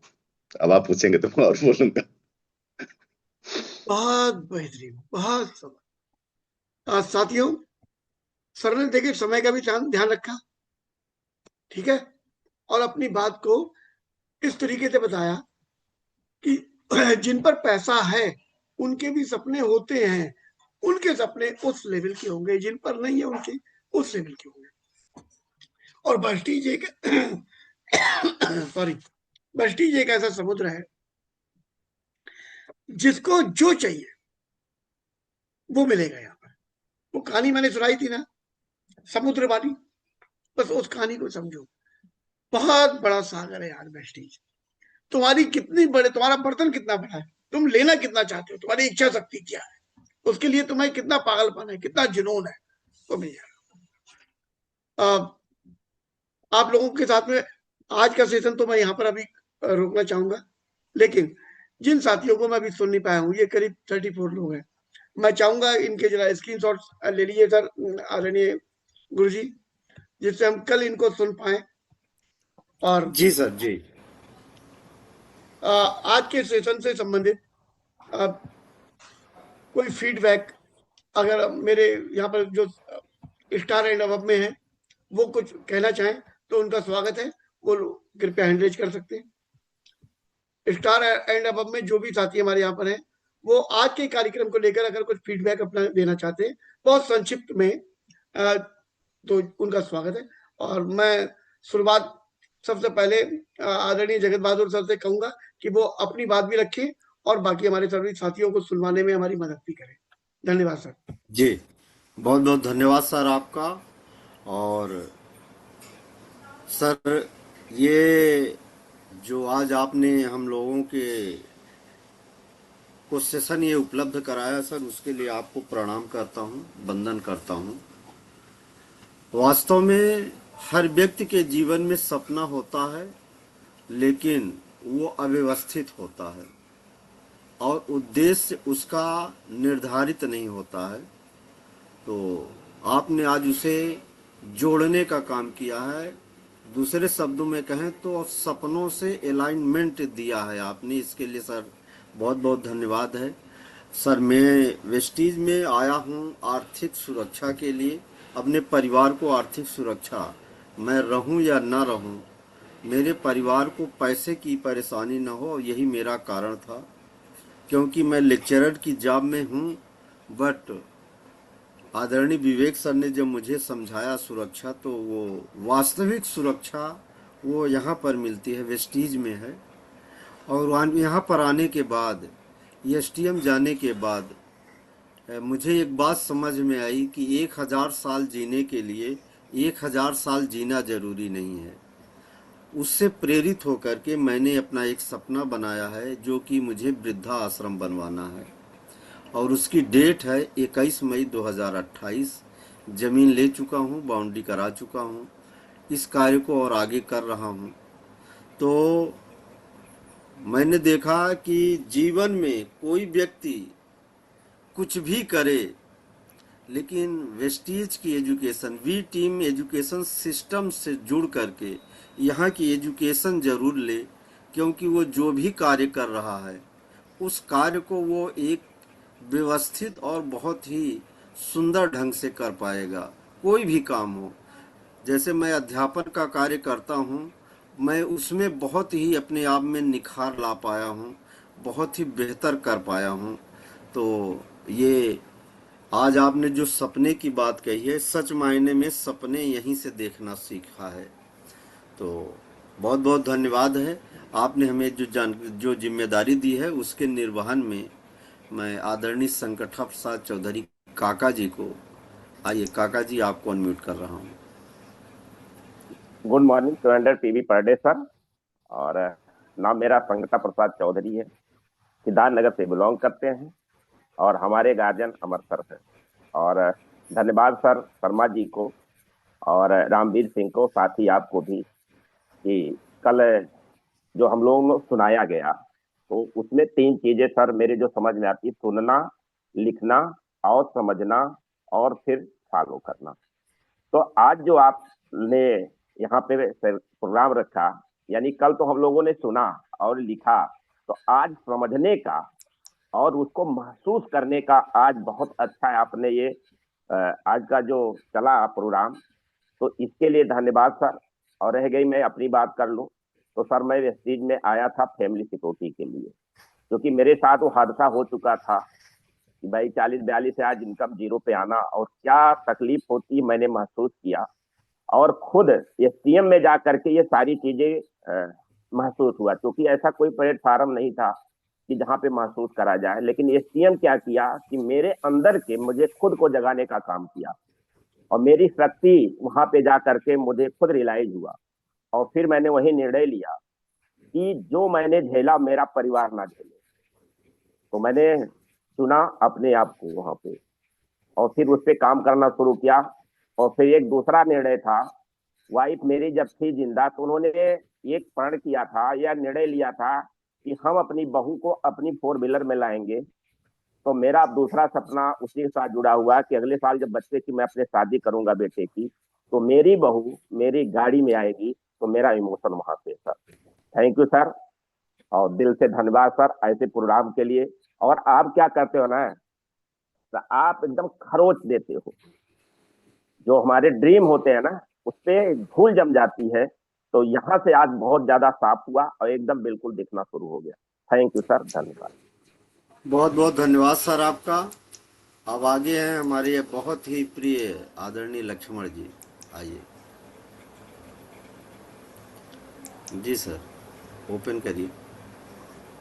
अब आप पूछेंगे तो मैं और बोलूंगा। बहुत बेहतरीन, बहुत समय। साथियों, सर ने देखिए समय का भी ध्यान रखा, ठीक है, और अपनी बात को इस तरीके से बताया कि जिन पर पैसा है उनके भी सपने होते हैं, उनके सपने उस लेवल के होंगे, जिन पर नहीं है उनके उस लेवल के होंगे। और वेस्टीज एक सॉरी वेस्टीज एक ऐसा समुद्र है जिसको जो चाहिए वो मिलेगा यहाँ पर। वो कहानी मैंने सुनाई थी ना, समुद्र वाली, बस उस कहानी को समझो। बहुत बड़ा सागर है यार वेस्टीज। तुम्हारी कितनी बड़े, तुम्हारा बर्तन कितना बड़ा है, तुम लेना कितना चाहते हो, तुम्हारी इच्छा शक्ति क्या है, उसके लिए तुम्हें कितना पागलपन है, कितना जुनून है, वो मिल जाएगा। आप लोगों के साथ में आज का सेशन तो मैं यहाँ पर अभी रोकना चाहूंगा, लेकिन जिन साथियों को मैं अभी सुन नहीं पाया हूँ, ये करीब 34 लोग हैं, मैं चाहूंगा इनके जरा स्क्रीनशॉट ले लीजिए सर आदरणीय गुरुजी, जिससे हम कल इनको सुन पाए। और जी सर जी, आज के सेशन से संबंधित कोई फीडबैक अगर मेरे यहाँ पर जो स्टार एंड अबव में है वो कुछ कहना चाहें तो उनका स्वागत है, वो कृपया हैंड रेज कर सकते हैं। स्टार एंड अबव में जो भी साथी हमारे यहाँ पर हैं वो आज के कार्यक्रम को लेकर अगर कुछ फीडबैक अपना देना चाहते हैं बहुत संक्षिप्त में, तो उनका स्वागत है। और मैं शुरुआत सबसे पहले आदरणीय जगत बहादुर सर से कहूंगा कि वो अपनी बात भी रखें और बाकी हमारे सभी साथियों को सुनवाने में हमारी मदद भी करें। धन्यवाद सर। जी बहुत बहुत धन्यवाद सर आपका। और सर ये जो आज आपने हम लोगों के को सेशन ये उपलब्ध कराया सर, उसके लिए आपको प्रणाम करता हूँ, वंदन करता हूँ। वास्तव में हर व्यक्ति के जीवन में सपना होता है लेकिन वो अव्यवस्थित होता है और उद्देश्य उसका निर्धारित नहीं होता है। तो आपने आज उसे जोड़ने का काम किया है, दूसरे शब्दों में कहें तो सपनों से अलाइनमेंट दिया है आपने, इसके लिए सर बहुत बहुत धन्यवाद है। सर मैं वेस्टीज में आया हूँ आर्थिक सुरक्षा के लिए, अपने परिवार को आर्थिक सुरक्षा, मैं रहूँ या ना रहूँ, मेरे परिवार को पैसे की परेशानी न हो, यही मेरा कारण था। क्योंकि मैं लेक्चरर की जॉब में हूँ, बट आदरणीय विवेक सर ने जब मुझे समझाया सुरक्षा, तो वो वास्तविक सुरक्षा वो यहाँ पर मिलती है, वेस्टीज में है। और यहाँ पर आने के बाद, STM जाने के बाद मुझे एक बात समझ में आई कि 1000 साल जीने के लिए 1000 साल जीना जरूरी नहीं है। उससे प्रेरित होकर के मैंने अपना एक सपना बनाया है जो कि मुझे वृद्धा आश्रम बनवाना है और उसकी डेट है 21 मई 2028। जमीन ले चुका हूँ, बाउंड्री करा चुका हूँ, इस कार्य को और आगे कर रहा हूँ। तो मैंने देखा कि जीवन में कोई व्यक्ति कुछ भी करे लेकिन वेस्टीज की एजुकेशन, वी टीम एजुकेशन सिस्टम से जुड़ करके यहाँ की एजुकेशन जरूर ले, क्योंकि वो जो भी कार्य कर रहा है उस कार्य को वो एक व्यवस्थित और बहुत ही सुंदर ढंग से कर पाएगा। कोई भी काम हो, जैसे मैं अध्यापन का कार्य करता हूँ, मैं उसमें बहुत ही अपने आप में निखार ला पाया हूँ, बहुत ही बेहतर कर पाया हूँ। तो ये आज आपने जो सपने की बात कही है, सच मायने में सपने यहीं से देखना सीखा है। तो बहुत बहुत धन्यवाद है, आपने हमें जो जिम्मेदारी दी है उसके निर्वहन में मैं आदरणीय संकटा प्रसाद चौधरी काका जी को, आइए काका जी आपको अनम्यूट कर रहा हूँ। गुड मॉर्निंग 200 पीवी पर डे सर। और नाम मेरा संकटा प्रसाद चौधरी है, सिद्धार्थनगर से बिलोंग करते हैं और हमारे गार्जियन अमर सर है। और धन्यवाद सर शर्मा जी को और रामवीर सिंह को, साथ ही आपको भी, कि कल जो हम लोगों को सुनाया गया तो उसमें 3 चीजें सर मेरे जो समझ में आती, सुनना, लिखना और समझना और फिर फॉलो करना। तो आज जो आपने यहाँ पे प्रोग्राम रखा, यानी कल तो हम लोगों ने सुना और लिखा, तो आज समझने का और उसको महसूस करने का आज बहुत अच्छा है आपने ये आज का जो चला प्रोग्राम, तो इसके लिए धन्यवाद सर। और रह गई मैं अपनी बात कर लूं तो सर मैं वेस्टीज में आया था फैमिली सिक्योरिटी के लिए, क्योंकि मेरे साथ वो हादसा हो चुका था कि भाई 40-42 से आज इनकम जीरो पे आना और क्या तकलीफ होती मैंने महसूस किया, और खुद एसटीएम में जा करके ये सारी चीजें महसूस हुआ, क्योंकि ऐसा कोई प्लेटफार्म नहीं था कि जहाँ पे महसूस करा जाए। लेकिन एसटीएम क्या किया कि मेरे अंदर के मुझे खुद को जगाने का काम किया और मेरी शक्ति वहां पे जा करके मुझे खुद रियलाइज हुआ, और फिर मैंने वही निर्णय लिया कि जो मैंने झेला मेरा परिवार ना झेले। तो मैंने चुना अपने आप को वहां पे और फिर उस पर काम करना शुरू किया। और फिर एक दूसरा निर्णय था, वाइफ मेरी जब थी जिंदा तो उन्होंने एक प्रण किया था या निर्णय लिया था कि हम अपनी बहू को अपनी 4 व्हीलर में लाएंगे। तो मेरा दूसरा सपना उसी के साथ जुड़ा हुआ कि अगले साल जब बच्चे की मैं अपने शादी करूंगा बेटे की, तो मेरी बहू मेरी गाड़ी में आएगी, तो मेरा इमोशन वहां पे सर। थैंक यू सर, और दिल से धन्यवाद सर ऐसे प्रोग्राम के लिए। और आप क्या करते हो ना, तो आप एकदम खरोच देते हो, जो हमारे ड्रीम होते हैं ना उस पे धूल जम जाती है। तो यहाँ से आज बहुत ज्यादा साफ हुआ और एकदम बिल्कुल दिखना शुरू हो गया। थैंक यू सर, धन्यवाद। बहुत बहुत धन्यवाद सर आपका। अब आगे हैं हमारे बहुत ही प्रिय आदरणीय लक्ष्मण जी, आइए जी सर, ओपन करिए।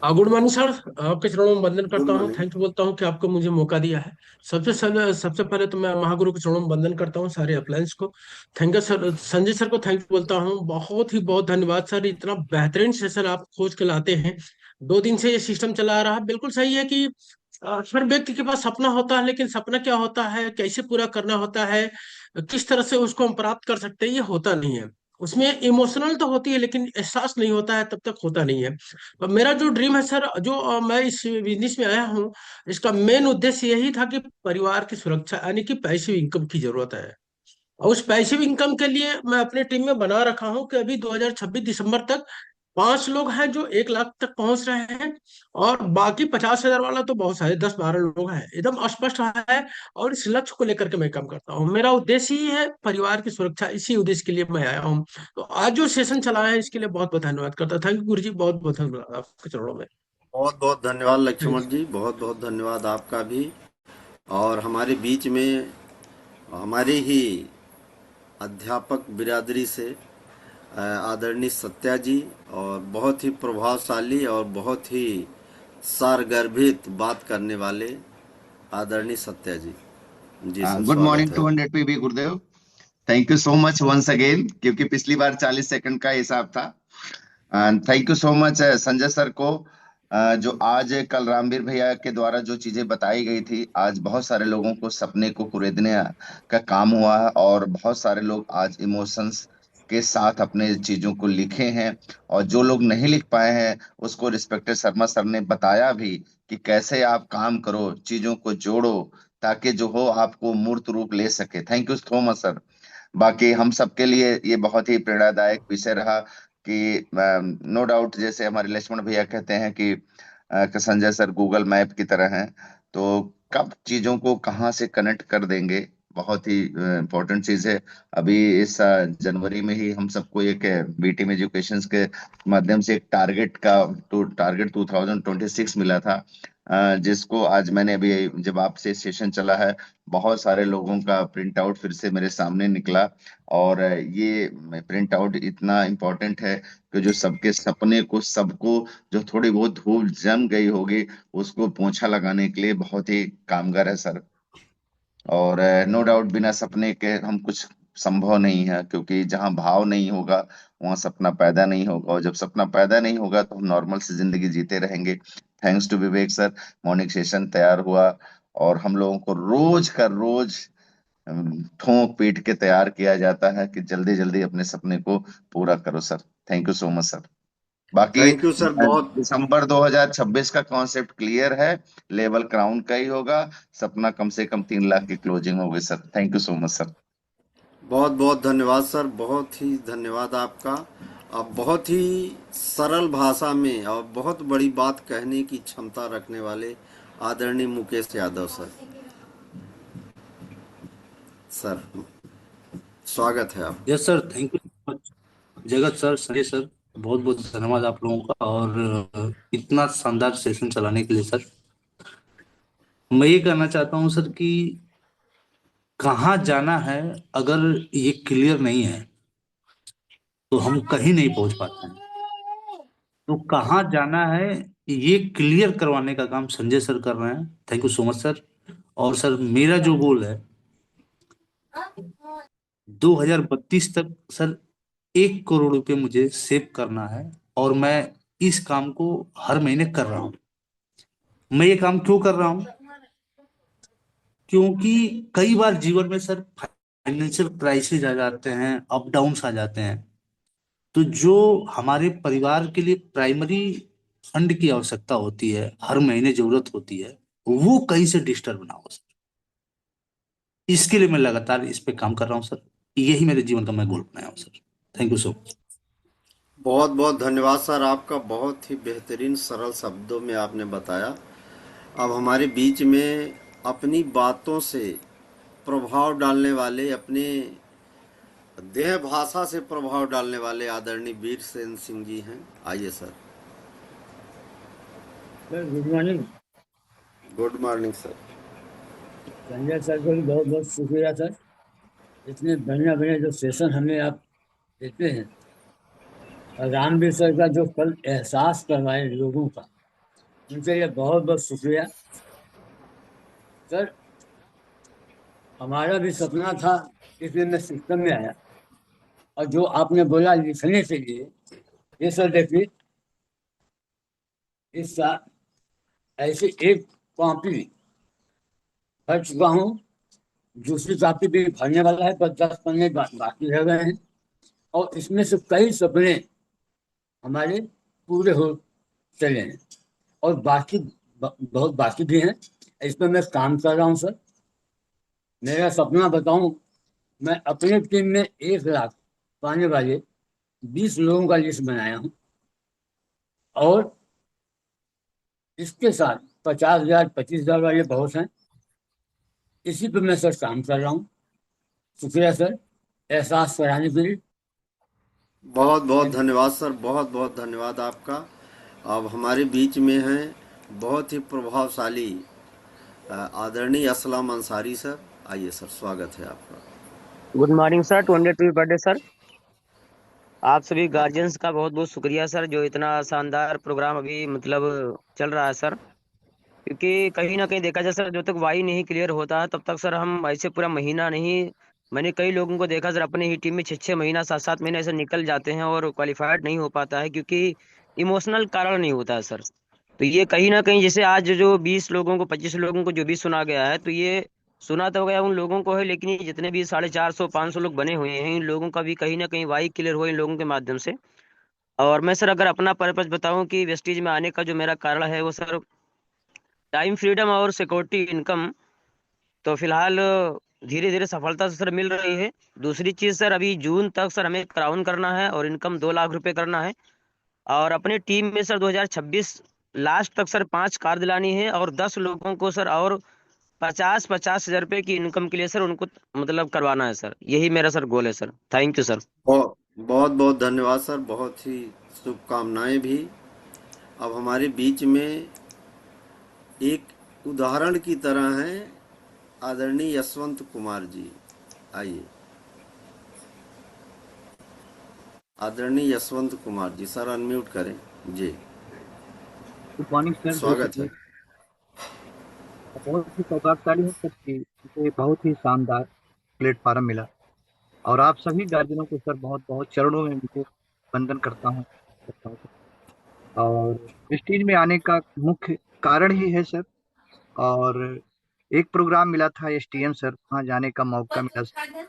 गुड मॉर्निंग सर, आपके चरणों में वंदन करता हूँ, थैंक यू बोलता हूँ कि आपको मुझे मौका दिया है। सबसे पहले तो मैं महागुरु के चरणों में वंदन करता हूँ, सारे अप्लायंस को thank you sir. Sanjay sir को थैंक यू बोलता हूँ, बहुत धन्यवाद सर, इतना बेहतरीन सेशन आप खोज के लाते हैं। 2 दिन से ये सिस्टम चला आ रहा है। बिल्कुल सही है कि हर व्यक्ति के पास सपना होता है, लेकिन सपना क्या होता है, कैसे पूरा करना होता है, किस तरह से उसको हम प्राप्त कर सकते हैं, ये होता नहीं है। उसमें इमोशनल तो होती है लेकिन एहसास नहीं होता है, तब तक होता नहीं है। तो मेरा जो ड्रीम है सर, जो मैं इस बिजनेस में आया हूँ, इसका मेन उद्देश्य यही था कि परिवार की सुरक्षा, यानी कि पैसिव इनकम की जरूरत है। और उस पैसिव इनकम के लिए मैं अपने टीम में बना रखा हूँ कि अभी 2026 दिसंबर तक 5 लोग हैं जो 1 लाख तक पहुंच रहे हैं, और बाकी 50,000 वाला तो बहुत सारे 10-12 लोग हैं। एकदम स्पष्ट है, और इस लक्ष्य को लेकर के मैं काम करता हूँ। मेरा उद्देश्य ही है परिवार की सुरक्षा, इसी उद्देश्य के लिए मैं आया हूँ। तो आज जो सेशन चला है इसके लिए बहुत बहुत धन्यवाद करता हूँ। थैंक यू गुरु जी, बहुत बहुत धन्यवाद आपके चरणों में। बहुत बहुत धन्यवाद लक्ष्मण जी, बहुत बहुत धन्यवाद आपका भी। और हमारे बीच में हमारे ही अध्यापक बिरादरी से आदरणीय सत्या जी, और बहुत ही प्रभावशाली और बहुत ही सारगर्भित बात करने वाले आदरणीय सत्या जी। जी sir, good morning 200 PV Gurudev, thank you so much once again, क्योंकि पिछली बार 40 सेकंड का हिसाब था। Thank you so much Sanjay sir को, जो आज कल रामवीर भैया के द्वारा जो चीजें बताई गई थी, आज बहुत सारे लोगों को सपने को कुरेदने का काम हुआ है, और बहुत सारे लोग आज इमोशंस के साथ अपने चीजों को लिखे हैं। और जो लोग नहीं लिख पाए हैं उसको रिस्पेक्टेड शर्मा सर ने बताया भी कि कैसे आप काम करो, चीजों को जोड़ो, ताकि जो हो आपको मूर्त रूप ले सके। Thank you so much sir. बाकी हम सबके लिए ये बहुत ही प्रेरणादायक विषय रहा कि नो डाउट, जैसे हमारे लक्ष्मण भैया कहते हैं कि संजय सर गूगल मैप की तरह हैं। तो कब चीजों को कहाँ से कनेक्ट कर देंगे, बहुत ही इम्पोर्टेंट चीज है। अभी इस जनवरी में ही हम सबको एक बीटीएम एजुकेशन के माध्यम से एक टारगेट 2026 मिला था, जिसको आज मैंने अभी जब आपसे सेशन चला है, बहुत सारे लोगों का प्रिंट आउट फिर से मेरे सामने निकला। और ये प्रिंट आउट इतना इम्पोर्टेंट है कि जो सबके सपने को, सबको जो थोड़ी बहुत धूल जम गई होगी, उसको पोंछा लगाने के लिए बहुत ही कामगार है सर। और नो डाउट बिना सपने के हम कुछ संभव नहीं है, क्योंकि जहाँ भाव नहीं होगा वहाँ सपना पैदा नहीं होगा, और जब सपना पैदा नहीं होगा तो हम नॉर्मल से जिंदगी जीते रहेंगे। Thanks to Vivek sir, morning session तैयार हुआ और हम लोगों को रोज का रोज ठोक पीट के तैयार किया जाता है कि जल्दी जल्दी अपने सपने को पूरा करो sir. Thank you so much sir. बाकी थैंक यू सर। बहुत दिसंबर 2026 का कॉन्सेप्ट क्लियर है, लेवल क्राउन का ही होगा, सपना कम से कम 3 लाख की क्लोजिंग होगी sir. Thank you so much sir. बहुत बहुत धन्यवाद सर, बहुत ही धन्यवाद आपका। आप बहुत ही सरल भाषा में और बहुत बड़ी बात कहने की क्षमता रखने वाले आदरणीय मुकेश यादव सर। सर स्वागत है आप। यस सर, थैंक यू जगत सर, संजय सर, बहुत बहुत धन्यवाद आप लोगों का, और इतना शानदार सेशन चलाने के लिए सर। मैं ये कहना चाहता हूँ सर कि कहाँ जाना है अगर ये क्लियर नहीं है तो हम कहीं नहीं पहुंच पाते हैं। तो कहाँ जाना है ये क्लियर करवाने का काम संजय सर कर रहे हैं। Thank you so much sir. और सर मेरा जो गोल है 2032 तक सर 1 करोड़ रुपए मुझे सेव करना है, और मैं इस काम को हर महीने कर रहा हूं। मैं ये काम क्यों कर रहा हूं? क्योंकि कई बार जीवन में सर फाइनेंशियल क्राइसिस आ जाते हैं, अप डाउन्स आ जाते हैं, तो जो हमारे परिवार के लिए प्राइमरी फंड की आवश्यकता होती है, हर महीने जरूरत होती है, वो कहीं से डिस्टर्ब ना हो सर। इसके लिए मैं लगातार इस पे काम कर रहा हूँ सर। यही मेरे जीवन का मैं गोल बनाया हूँ sir. Thank you so much. बहुत बहुत धन्यवाद सर आपका, बहुत ही बेहतरीन सरल शब्दों में आपने बताया। अब हमारे बीच में अपनी बातों से प्रभाव डालने वाले, अपने देह भाषा से प्रभाव डालने वाले आदरणीय वीरसेन सिंह जी हैं। आइए sir. Good morning. Good morning sir. Sanjay sir को भी बहुत बहुत शुक्रिया सर, इतने बढ़िया बढ़िया जो सेशन हमें आप देते हैं। और रामवीर सर का जो कल एहसास करवाए लोगों का, उनके लिए बहुत बहुत शुक्रिया सर। हमारा भी सपना था, इसलिए मैं सिस्टम में आया। और जो आपने बोला लिखने के लिए, ये सर देखिए, इस साल ऐसे एक कॉपी भर चुका हूँ, दूसरी कॉपी भी भरने वाला है, पर 10 पन्ने बाकी रह गए हैं। और इसमें से कई सपने हमारे पूरे हो चले हैं, और बाकी बहुत बाकी भी हैं। इस पर मैं काम कर रहा हूँ सर। मेरा सपना बताऊं, मैं अपनी टीम में 1 लाख पाने वाले 20 लोगों का लिस्ट बनाया हूँ, और इसके साथ 50,000 25,000 वाले बहुत हैं। इसी पे मैं सर काम कर रहा हूँ। शुक्रिया सर एहसास कराने के लिए। बहुत बहुत धन्यवाद सर, बहुत बहुत धन्यवाद आपका। अब हमारे बीच में हैं बहुत ही प्रभावशाली आदरणीय असलम अंसारी सर। आइए सर, स्वागत है आपका। Good morning sir, 200 birthday sir. आप सभी गार्जियंस का बहुत बहुत शुक्रिया सर, जो इतना शानदार प्रोग्राम अभी मतलब चल रहा है सर। क्योंकि कहीं ना कहीं देखा जाए सर, जब तक वाई नहीं क्लियर होता है तब तक सर हम ऐसे पूरा महीना नहीं, मैंने कई लोगों को देखा सर अपने ही टीम में 6-6 महीना 7-7 महीने ऐसे निकल जाते हैं और क्वालिफाइड नहीं हो पाता है, क्योंकि इमोशनल कारण नहीं होता है सर। तो ये कहीं ना कहीं जैसे आज जो 20 लोगों को 25 लोगों को जो भी सुना गया है, तो ये सुना तो गया उन लोगों को है, लेकिन ये जितने भी 450-500 लोग बने हुए हैं, इन लोगों का भी कहीं ना कहीं वाई क्लियर हो इन लोगों के माध्यम से। और मैं सर अगर अपना पर्पज बताऊं कि वेस्टीज में आने का जो मेरा कारण है वो सर टाइम फ्रीडम और सिक्योरिटी इनकम। तो फिलहाल धीरे धीरे सफलता से सर मिल रही है। दूसरी चीज सर, अभी जून तक सर हमें क्राउन करना है और इनकम 2 लाख रुपए करना है। और अपने टीम में सर 2026 लास्ट तक सर 5 कार दिलानी है और 10 लोगों को सर और 50-50 हजार रुपए की इनकम के लिए सर उनको मतलब करवाना है सर। यही मेरा सर गोल है सर। Thank you sir. बहुत बहुत बहुत धन्यवाद सर, बहुत ही शुभकामनाएं भी। अब हमारे बीच में एक उदाहरण की तरह हैं आदरणीय यशवंत कुमार जी। आइए, आदरणीय यशवंत कुमार जी, सर अनम्यूट करें जी। Good morning sir. स्वागत है। बहुत ही सौभाग्यशाली है सर कि मुझे बहुत ही शानदार प्लेटफॉर्म मिला और आप सभी गार्जियनों को सर बहुत बहुत चरणों में उनको वंदन करता हूँ। और स्टेज में आने का मुख्य कारण ही है सर, और एक प्रोग्राम मिला था एसटीएम सर, वहाँ जाने का मौका मिला सर।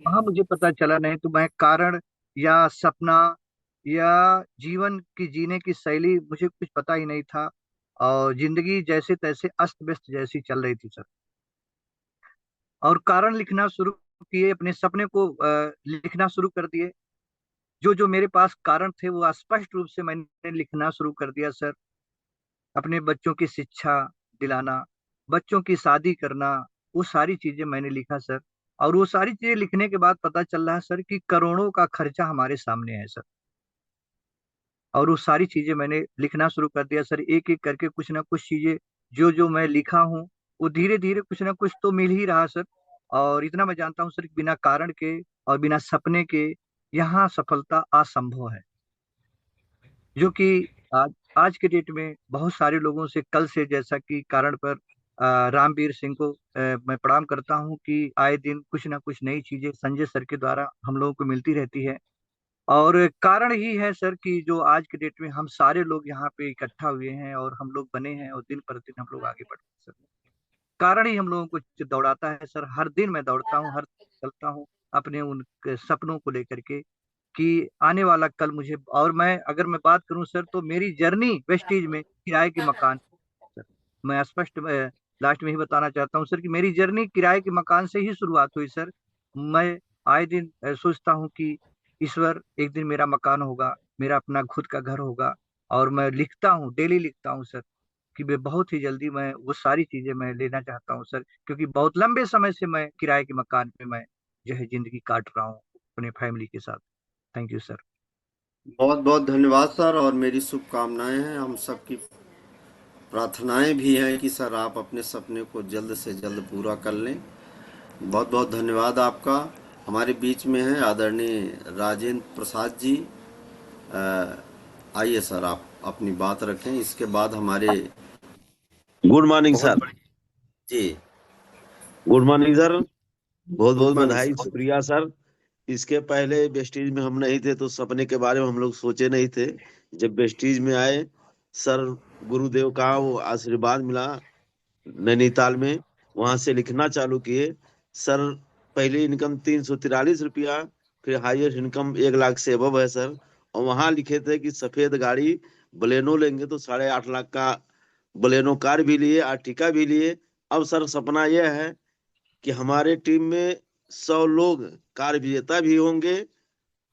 वहाँ मुझे पता चला, नहीं तो मैं कारण या सपना या जीवन की जीने की शैली मुझे कुछ पता ही नहीं था, और जिंदगी जैसे तैसे अस्त व्यस्त जैसी चल रही थी सर। और कारण लिखना शुरू किए, अपने सपने को लिखना शुरू कर दिए। जो जो मेरे पास कारण थे वो स्पष्ट रूप से मैंने लिखना शुरू कर दिया सर। अपने बच्चों की शिक्षा दिलाना, बच्चों की शादी करना, वो सारी चीजें मैंने लिखा सर। और वो सारी चीजें लिखने के बाद पता चल रहा है सर कि करोड़ों का खर्चा हमारे सामने है सर। और वो सारी चीजें मैंने लिखना शुरू कर दिया सर, एक एक करके कुछ ना कुछ चीजें जो जो मैं लिखा हूँ वो धीरे धीरे कुछ ना कुछ तो मिल ही रहा सर। और इतना मैं जानता हूँ सर कि बिना कारण के और बिना सपने के यहाँ सफलता असंभव है। जो कि आज के डेट में बहुत सारे लोगों से कल से, जैसा कि कारण पर रामवीर सिंह को मैं प्रणाम करता हूँ कि आए दिन कुछ ना कुछ नई चीजें संजय सर के द्वारा हम लोगों को मिलती रहती है। और कारण ही है सर कि जो आज के डेट में हम सारे लोग यहाँ पे इकट्ठा हुए हैं और हम लोग बने हैं और दिन प्रतिदिन हम लोग आगे बढ़ते हैं सर। कारण ही हम लोगों को दौड़ाता है सर। हर दिन मैं दौड़ता हूँ, हर चलता हूँ अपने उन सपनों को लेकर के कि आने वाला कल मुझे, और मैं अगर मैं बात करूं सर तो मेरी जर्नी वेस्टेज में किराए के मकान सर, मैं स्पष्ट लास्ट में ही बताना चाहता हूं सर कि मेरी जर्नी किराए के मकान से ही शुरुआत हुई सर। मैं आए दिन सोचता हूं कि ईश्वर एक दिन मेरा मकान होगा, मेरा अपना खुद का घर होगा। और मैं लिखता हूँ, डेली लिखता हूँ सर कि मैं बहुत ही जल्दी मैं वो सारी चीजें मैं लेना चाहता हूँ सर, क्योंकि बहुत लंबे समय से मैं किराए के मकान पे मैं जो है जिंदगी काट रहा हूँ अपने फैमिली के साथ। Thank you sir. बहुत बहुत धन्यवाद सर, और मेरी शुभकामनाएं हैं, हम सबकी प्रार्थनाएं भी हैं कि सर आप अपने सपने को जल्द से जल्द पूरा कर लें। बहुत बहुत धन्यवाद आपका। हमारे बीच में है आदरणीय राजेंद्र प्रसाद जी। आइए सर, आप अपनी बात रखें। इसके बाद हमारे गुड मॉर्निंग सर। जी गुड मॉर्निंग सर, बहुत गुड बहुत मॉर्निंग बधाई, सर। शुक्रिया सर। इसके पहले वेस्टीज में हम नहीं थे तो सपने के बारे में हम लोग सोचे नहीं थे। जब वेस्टीज में आए सर, गुरुदेव का वो आशीर्वाद मिला नैनीताल में, वहां से लिखना चालू किए सर। पहली इनकम 343 रुपया, फिर हाईएस्ट इनकम 1 लाख से अबव है सर। और वहां लिखे थे कि सफेद गाड़ी बलेनो लेंगे तो 8.5 लाख का बलेनो कार भी लिए, आर्टिका भी लिए। अब सर सपना यह है कि हमारे टीम में 100 लोग कार विजेता भी होंगे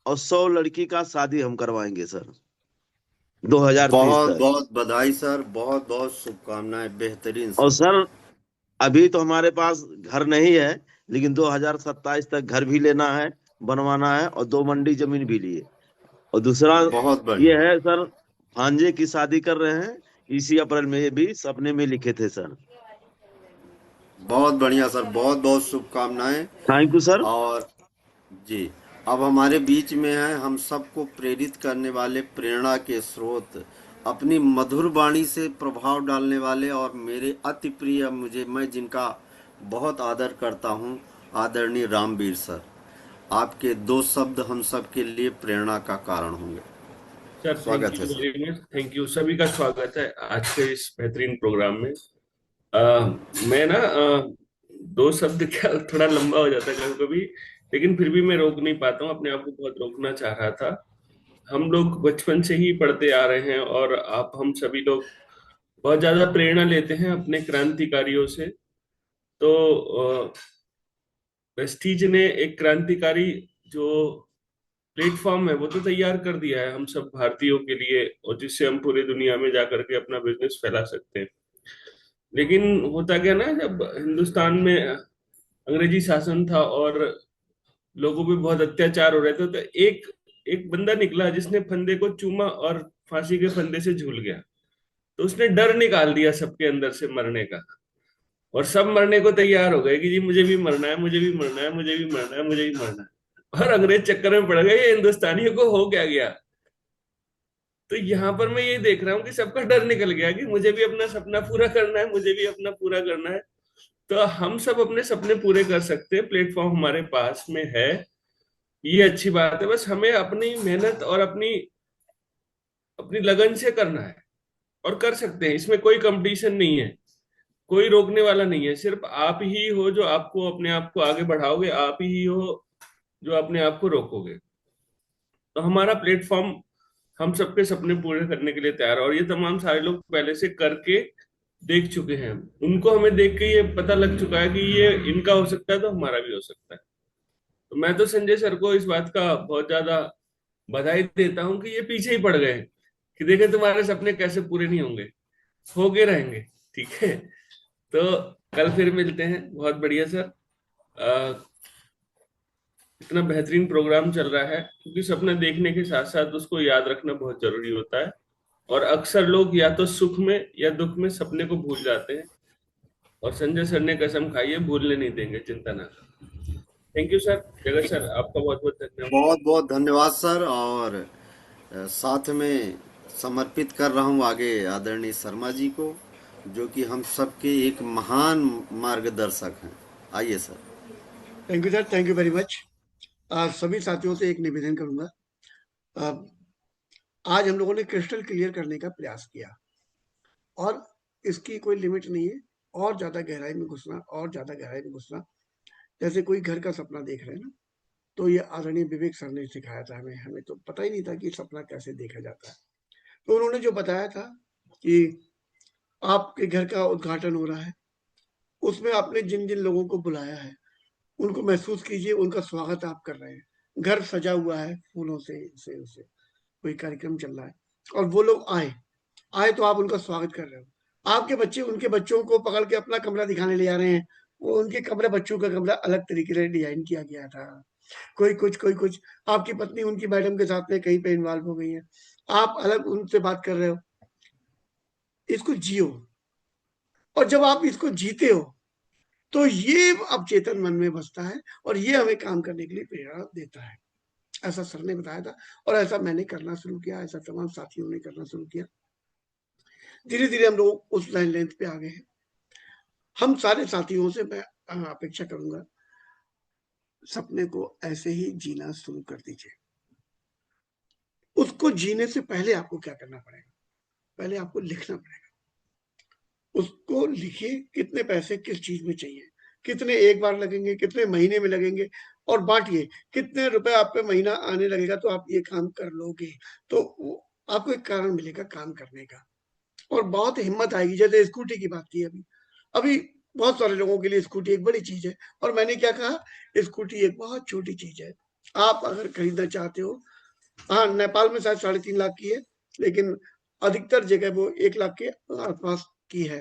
और 100 लड़की का शादी हम करवाएंगे सर 2030 बहुत तक। बहुत बधाई सर, बहुत बहुत शुभकामनाएं, बेहतरीन और सर। सर अभी तो हमारे पास घर नहीं है, लेकिन 2027 तक घर भी लेना है, बनवाना है, और 2 मंडी जमीन भी लिए। और दूसरा बहुत ये बढ़िया, है सर, भांजे की शादी कर रहे हैं इसी अप्रैल में, ये भी सपने में लिखे थे सर। बहुत बढ़िया सर, बहुत बहुत शुभकामनाएं। Thank you sir. और जी, अब हमारे बीच में है हम सबको प्रेरित करने वाले, प्रेरणा के स्रोत, अपनी मधुर वाणी से प्रभाव डालने वाले और मेरे अति प्रिय, मैं जिनका बहुत आदर करता हूं, आदरणीय रामवीर सर। आपके 2 शब्द हम सब के लिए प्रेरणा का कारण होंगे। सर थैंक स्वागत है you sir. Very much, thank you. सभी का स्वागत है आज के इस बेहतरीन प्रोग्राम में। मैं ना 2 शब्द क्या, थोड़ा लंबा हो जाता है कभी कभी, लेकिन फिर भी मैं रोक नहीं पाता हूँ अपने आप को, बहुत रोकना चाह रहा था। हम लोग बचपन से ही पढ़ते आ रहे हैं और आप हम सभी लोग बहुत ज्यादा प्रेरणा लेते हैं अपने क्रांतिकारियों से। तो वेस्टीज ने एक क्रांतिकारी जो प्लेटफॉर्म है वो तो तैयार कर दिया है हम सब भारतीयों के लिए, और जिससे हम पूरी दुनिया में जाकर के अपना बिजनेस फैला सकते हैं। लेकिन होता क्या ना, जब हिंदुस्तान में अंग्रेजी शासन था और लोगों पे बहुत अत्याचार हो रहे थे, तो एक एक बंदा निकला जिसने फंदे को चूमा और फांसी के फंदे से झूल गया। तो उसने डर निकाल दिया सबके अंदर से मरने का, और सब मरने को तैयार हो गए कि जी मुझे भी मरना है, मुझे भी मरना है, मुझे भी मरना है, मुझे भी मरना है। और अंग्रेज चक्कर में पड़ गए, ये हिंदुस्तानियों को हो क्या गया। तो यहाँ पर मैं ये देख रहा हूँ कि सबका डर निकल गया कि मुझे भी अपना सपना पूरा करना है, मुझे भी अपना पूरा करना है। तो हम सब अपने सपने पूरे कर सकते हैं, प्लेटफॉर्म हमारे पास में है, ये अच्छी बात है। बस हमें अपनी मेहनत और अपनी अपनी लगन से करना है, और कर सकते हैं। इसमें कोई कंपटीशन नहीं है, कोई रोकने वाला नहीं है। सिर्फ आप ही हो जो आपको अपने आप को आगे बढ़ाओगे, आप ही हो जो अपने आप को रोकोगे। तो हमारा प्लेटफॉर्म हम सबके सपने पूरे करने के लिए तैयार है, और ये तमाम सारे लोग पहले से करके देख चुके हैं। उनको हमें देख के ये पता लग चुका है कि ये इनका हो सकता है तो हमारा भी हो सकता है। तो मैं तो संजय सर को इस बात का बहुत ज्यादा बधाई देता हूं कि ये पीछे ही पड़ गए कि देखे तुम्हारे सपने कैसे पूरे नहीं होंगे, होके रहेंगे। ठीक है, तो कल फिर मिलते हैं। बहुत बढ़िया सर, इतना बेहतरीन प्रोग्राम चल रहा है, क्योंकि सपना देखने के साथ साथ उसको याद रखना बहुत जरूरी होता है। और अक्सर लोग या तो सुख में या दुख में सपने को भूल जाते हैं, और संजय सर ने कसम खाई है भूलने नहीं देंगे, चिंता ना करें। Thank you sir. जगत सर आपका बहुत बहुत धन्यवाद। बहुत बहुत धन्यवाद सर। और साथ में समर्पित कर रहा हूँ आगे आदरणीय शर्मा जी को, जो कि हम सबके एक महान मार्गदर्शक हैं। आइए sir. Thank you sir, thank you very much. सभी साथियों से एक निवेदन करूंगा, आज हम लोगों ने क्रिस्टल क्लियर करने का प्रयास किया, और इसकी कोई लिमिट नहीं है। और ज्यादा गहराई में घुसना, और ज्यादा गहराई में घुसना, जैसे कोई घर का सपना देख रहे हैं ना, तो ये आदरणीय विवेक सर ने सिखाया था हमें। हमें तो पता ही नहीं था कि सपना कैसे देखा जाता है। तो उन्होंने जो बताया था कि आपके घर का उद्घाटन हो रहा है, उसमें आपने जिन जिन लोगों को बुलाया है उनको महसूस कीजिए, उनका स्वागत आप कर रहे हैं। घर सजा हुआ है फूलों से, इसे उसे, कोई कार्यक्रम चल रहा है, और वो लोग आए तो आप उनका स्वागत कर रहे हो। आपके बच्चे उनके बच्चों को पकड़ के अपना कमरा दिखाने ले जा रहे हैं, वो उनके कमरा, बच्चों का कमरा अलग तरीके से डिजाइन किया गया था। कोई कुछ। आपकी पत्नी उनकी मैडम के साथ में कहीं पे इन्वॉल्व हो गई है, आप अलग उनसे बात कर रहे हो। इसको जियो, और जब आप इसको जीते हो तो ये अब चेतन मन में बसता है, और ये हमें काम करने के लिए प्रेरणा देता है। ऐसा सर ने बताया था, और ऐसा मैंने करना शुरू किया, ऐसा तमाम साथियों ने करना शुरू किया। धीरे धीरे हम लोग उस लाइन लेंथ पे आ गए हैं। हम सारे साथियों से मैं अपेक्षा करूंगा, सपने को ऐसे ही जीना शुरू कर दीजिए। उसको जीने से पहले आपको क्या करना पड़ेगा? पहले आपको लिखना पड़ेगा। उसको लिखिए, कितने पैसे किस चीज में चाहिए, कितने एक बार लगेंगे, कितने महीने में लगेंगे, और बांटिए कितने रुपए आप पे महीना आने लगेगा तो आप ये काम कर लोगे। तो आपको एक कारण मिलेगा काम करने का, और बहुत हिम्मत आएगी। जैसे स्कूटी की बात की अभी बहुत सारे लोगों के लिए स्कूटी एक बड़ी चीज है, और मैंने क्या कहा, स्कूटी एक बहुत छोटी चीज है। आप अगर खरीदना चाहते हो, हाँ नेपाल में शायद 3.5 लाख की है, लेकिन अधिकतर जगह वो 1 लाख के आसपास की है।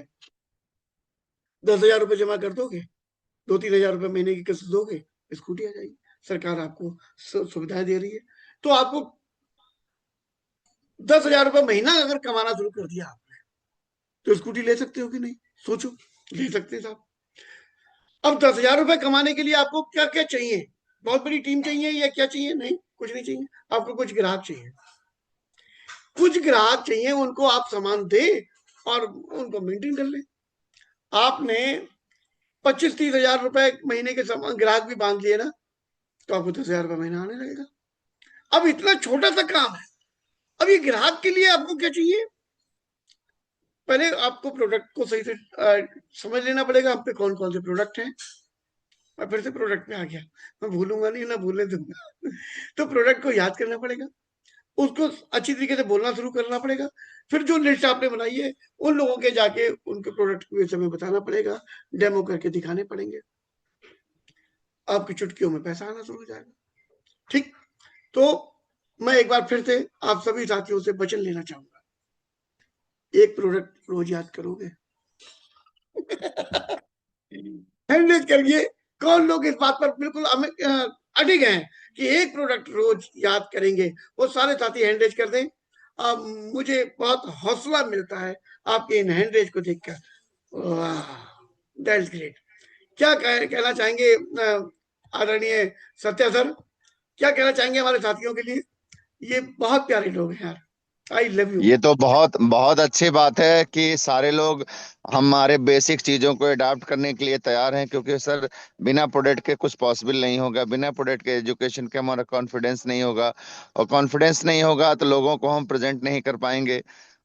10,000 रुपए जमा कर दोगे, 2-3 हजार रुपए महीने की किस्त दोगे, स्कूटी आ जाएगी। सरकार आपको सुविधाएं दे रही है। तो आपको 10,000 रुपए महीना अगर कमाना शुरू कर दिया आपने, तो स्कूटी ले सकते हो कि नहीं? सोचो, ले सकते साहब। अब 10,000 रुपए कमाने के लिए आपको क्या क्या चाहिए? बहुत बड़ी टीम चाहिए या क्या चाहिए? नहीं, कुछ नहीं चाहिए। आपको कुछ ग्राहक चाहिए, उनको आप सामान दे और उनको मेंटेन कर ले। आपने 25-30 हजार रुपए महीने के सामान ग्राहक भी बांध लिए ना, तो आपको 10,000 रुपए महीना आने लगेगा। अब इतना छोटा सा काम है। अब ये ग्राहक के लिए आपको क्या चाहिए? पहले आपको प्रोडक्ट को सही से समझ लेना पड़ेगा, आप पे कौन कौन से प्रोडक्ट हैं। मैं फिर से प्रोडक्ट पे आ गया, मैं भूलूंगा नहीं, ना भूलने दूंगा। तो प्रोडक्ट को याद करना पड़ेगा, उसको अच्छी तरीके से बोलना शुरू करना पड़ेगा। फिर जो लिस्ट आपने बनाई है, उन लोगों के जाके उनके प्रोडक्ट के विषय में बताना पड़ेगा, डेमो करके दिखाने पड़ेंगे। आपकी चुटकियों में पैसा आना शुरू हो जाएगा। ठीक, तो मैं एक बार फिर से आप सभी साथियों से वचन लेना चाहूंगा, एक प्रोडक्ट रोज याद करोगे। हैंडरेज करिए। कौन लोग इस बात पर बिल्कुल अडिग हैं कि एक प्रोडक्ट रोज याद करेंगे? वो सारे साथी हैंडरेज कर दें। मुझे बहुत हौसला मिलता है आपके इन हैंडरेज को देखकर। That's great. क्या कहना चाहेंगे आदरणीय सत्या सर, क्या कहना चाहेंगे हमारे साथियों के लिए? ये बहुत प्यारे लोग हैं यार, आई लव यू। ये तो बहुत बहुत अच्छी बात है कि सारे लोग हमारे बेसिक चीजों को अडॉप्ट करने के लिए तैयार हैं, क्योंकि सर बिना प्रोडक्ट के कुछ पॉसिबल नहीं होगा, बिना प्रोडक्ट के एजुकेशन के हमारा कॉन्फिडेंस नहीं होगा, और कॉन्फिडेंस नहीं होगा तो लोगों को हम प्रेजेंट नहीं कर पाएंगे,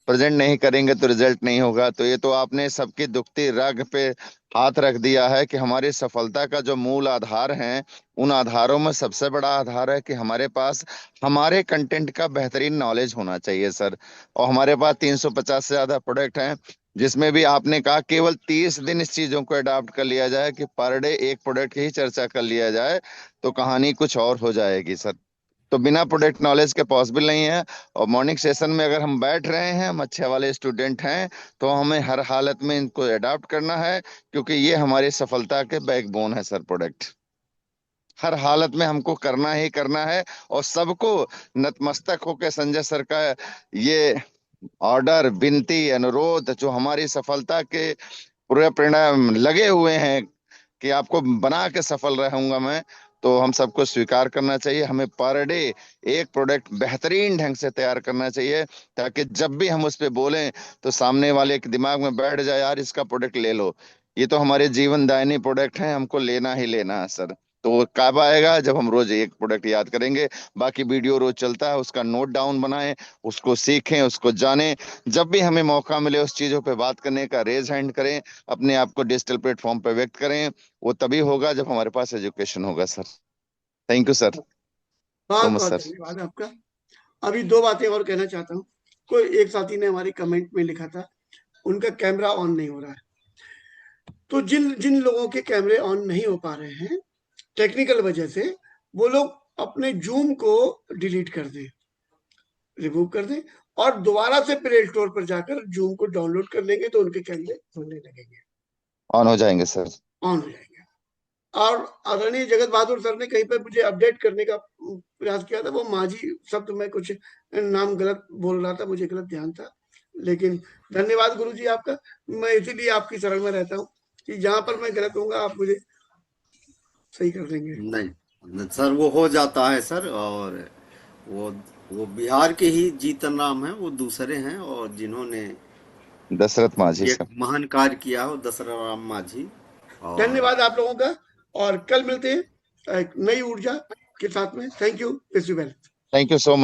प्रेजेंट नहीं करेंगे तो रिजल्ट नहीं होगा। तो ये तो आपने सबकी दुखती रग पे हाथ रख दिया है कि हमारी सफलता का जो मूल आधार है, उन आधारों में सबसे बड़ा आधार है कि हमारे पास हमारे कंटेंट का बेहतरीन नॉलेज होना चाहिए सर। और हमारे पास 350 से ज्यादा प्रोडक्ट हैं, जिसमें भी आपने कहा केवल 30 दिन इस चीजों को अडॉप्ट कर लिया जाए कि पर डे एक प्रोडक्ट की ही चर्चा कर लिया जाए तो कहानी कुछ और हो जाएगी सर। तो बिना प्रोडक्ट नॉलेज के पॉसिबल नहीं है। और मॉर्निंग सेशन में अगर हम बैठ रहे हैं, हम अच्छे वाले स्टूडेंट हैं, तो हमें हर हालत में इनको अडॉप्ट करना है, क्योंकि ये हमारी सफलता के बैकबोन है सर। प्रोडक्ट हर हालत में हमको करना ही करना है, और सबको नतमस्तक होकर संजय सर का ये ऑर्डर, विनती, अनुरोध जो हमारी सफलता के पूरे परिणाम लगे हुए हैं कि आपको बना के सफल रहूंगा मैं, तो हम सबको स्वीकार करना चाहिए। हमें पर डे एक प्रोडक्ट बेहतरीन ढंग से तैयार करना चाहिए, ताकि जब भी हम उस पर बोलें तो सामने वाले के दिमाग में बैठ जाए, यार इसका प्रोडक्ट ले लो, ये तो हमारे जीवन दायनी प्रोडक्ट है, हमको लेना ही लेना है सर। तो वो कब आएगा? जब हम रोज एक प्रोडक्ट याद करेंगे। बाकी वीडियो रोज चलता है, उसका नोट डाउन बनाएं, उसको सीखें, उसको जानें। जब भी हमें मौका मिले उस चीजों पे बात करने का, रेज हैंड करें, अपने आप को डिजिटल प्लेटफॉर्म पे व्यक्त करें। वो तभी होगा जब हमारे पास एजुकेशन होगा सर। थैंक यू सर, बहुत सो मच बहुत सर। धन्यवाद आपका। अभी दो बातें और कहना चाहता हूँ। कोई एक साथी ने हमारे कमेंट में लिखा था उनका कैमरा ऑन नहीं हो रहा है, तो जिन जिन लोगों के कैमरे ऑन नहीं हो पा रहे हैं टेक्निकल वजह से, वो लोग अपने जूम को डिलीट कर दें, रिमूव कर दें, और दोबारा से प्ले स्टोर पर जाकर जूम को डाउनलोड कर लेंगे तो उनके कैमरे खुलने लगेंगे, ऑन हो जाएंगे सर, ऑन हो जाएंगे। और आदरणीय जगत बहादुर सर ने कहीं पर मुझे अपडेट करने का प्रयास किया था, वो माझी शब्द में कुछ नाम गलत बोल रहा था, मुझे गलत ध्यान था, लेकिन धन्यवाद गुरुजी आपका। मैं इसीलिए आपकी शरण में रहता हूँ कि जहां पर मैं गलत होऊंगा आप मुझे सही कर देंगे। नहीं सर, वो हो जाता है सर। और वो बिहार के ही जीतन राम हैं, वो दूसरे हैं, और जिन्होंने दशरथ माझी ये सर। महान कार्य किया हो, दशरथ राम माझी। और धन्यवाद आप लोगों का, और कल मिलते हैं एक नई ऊर्जा के साथ में। Thank you, wish you well. Thank you so much.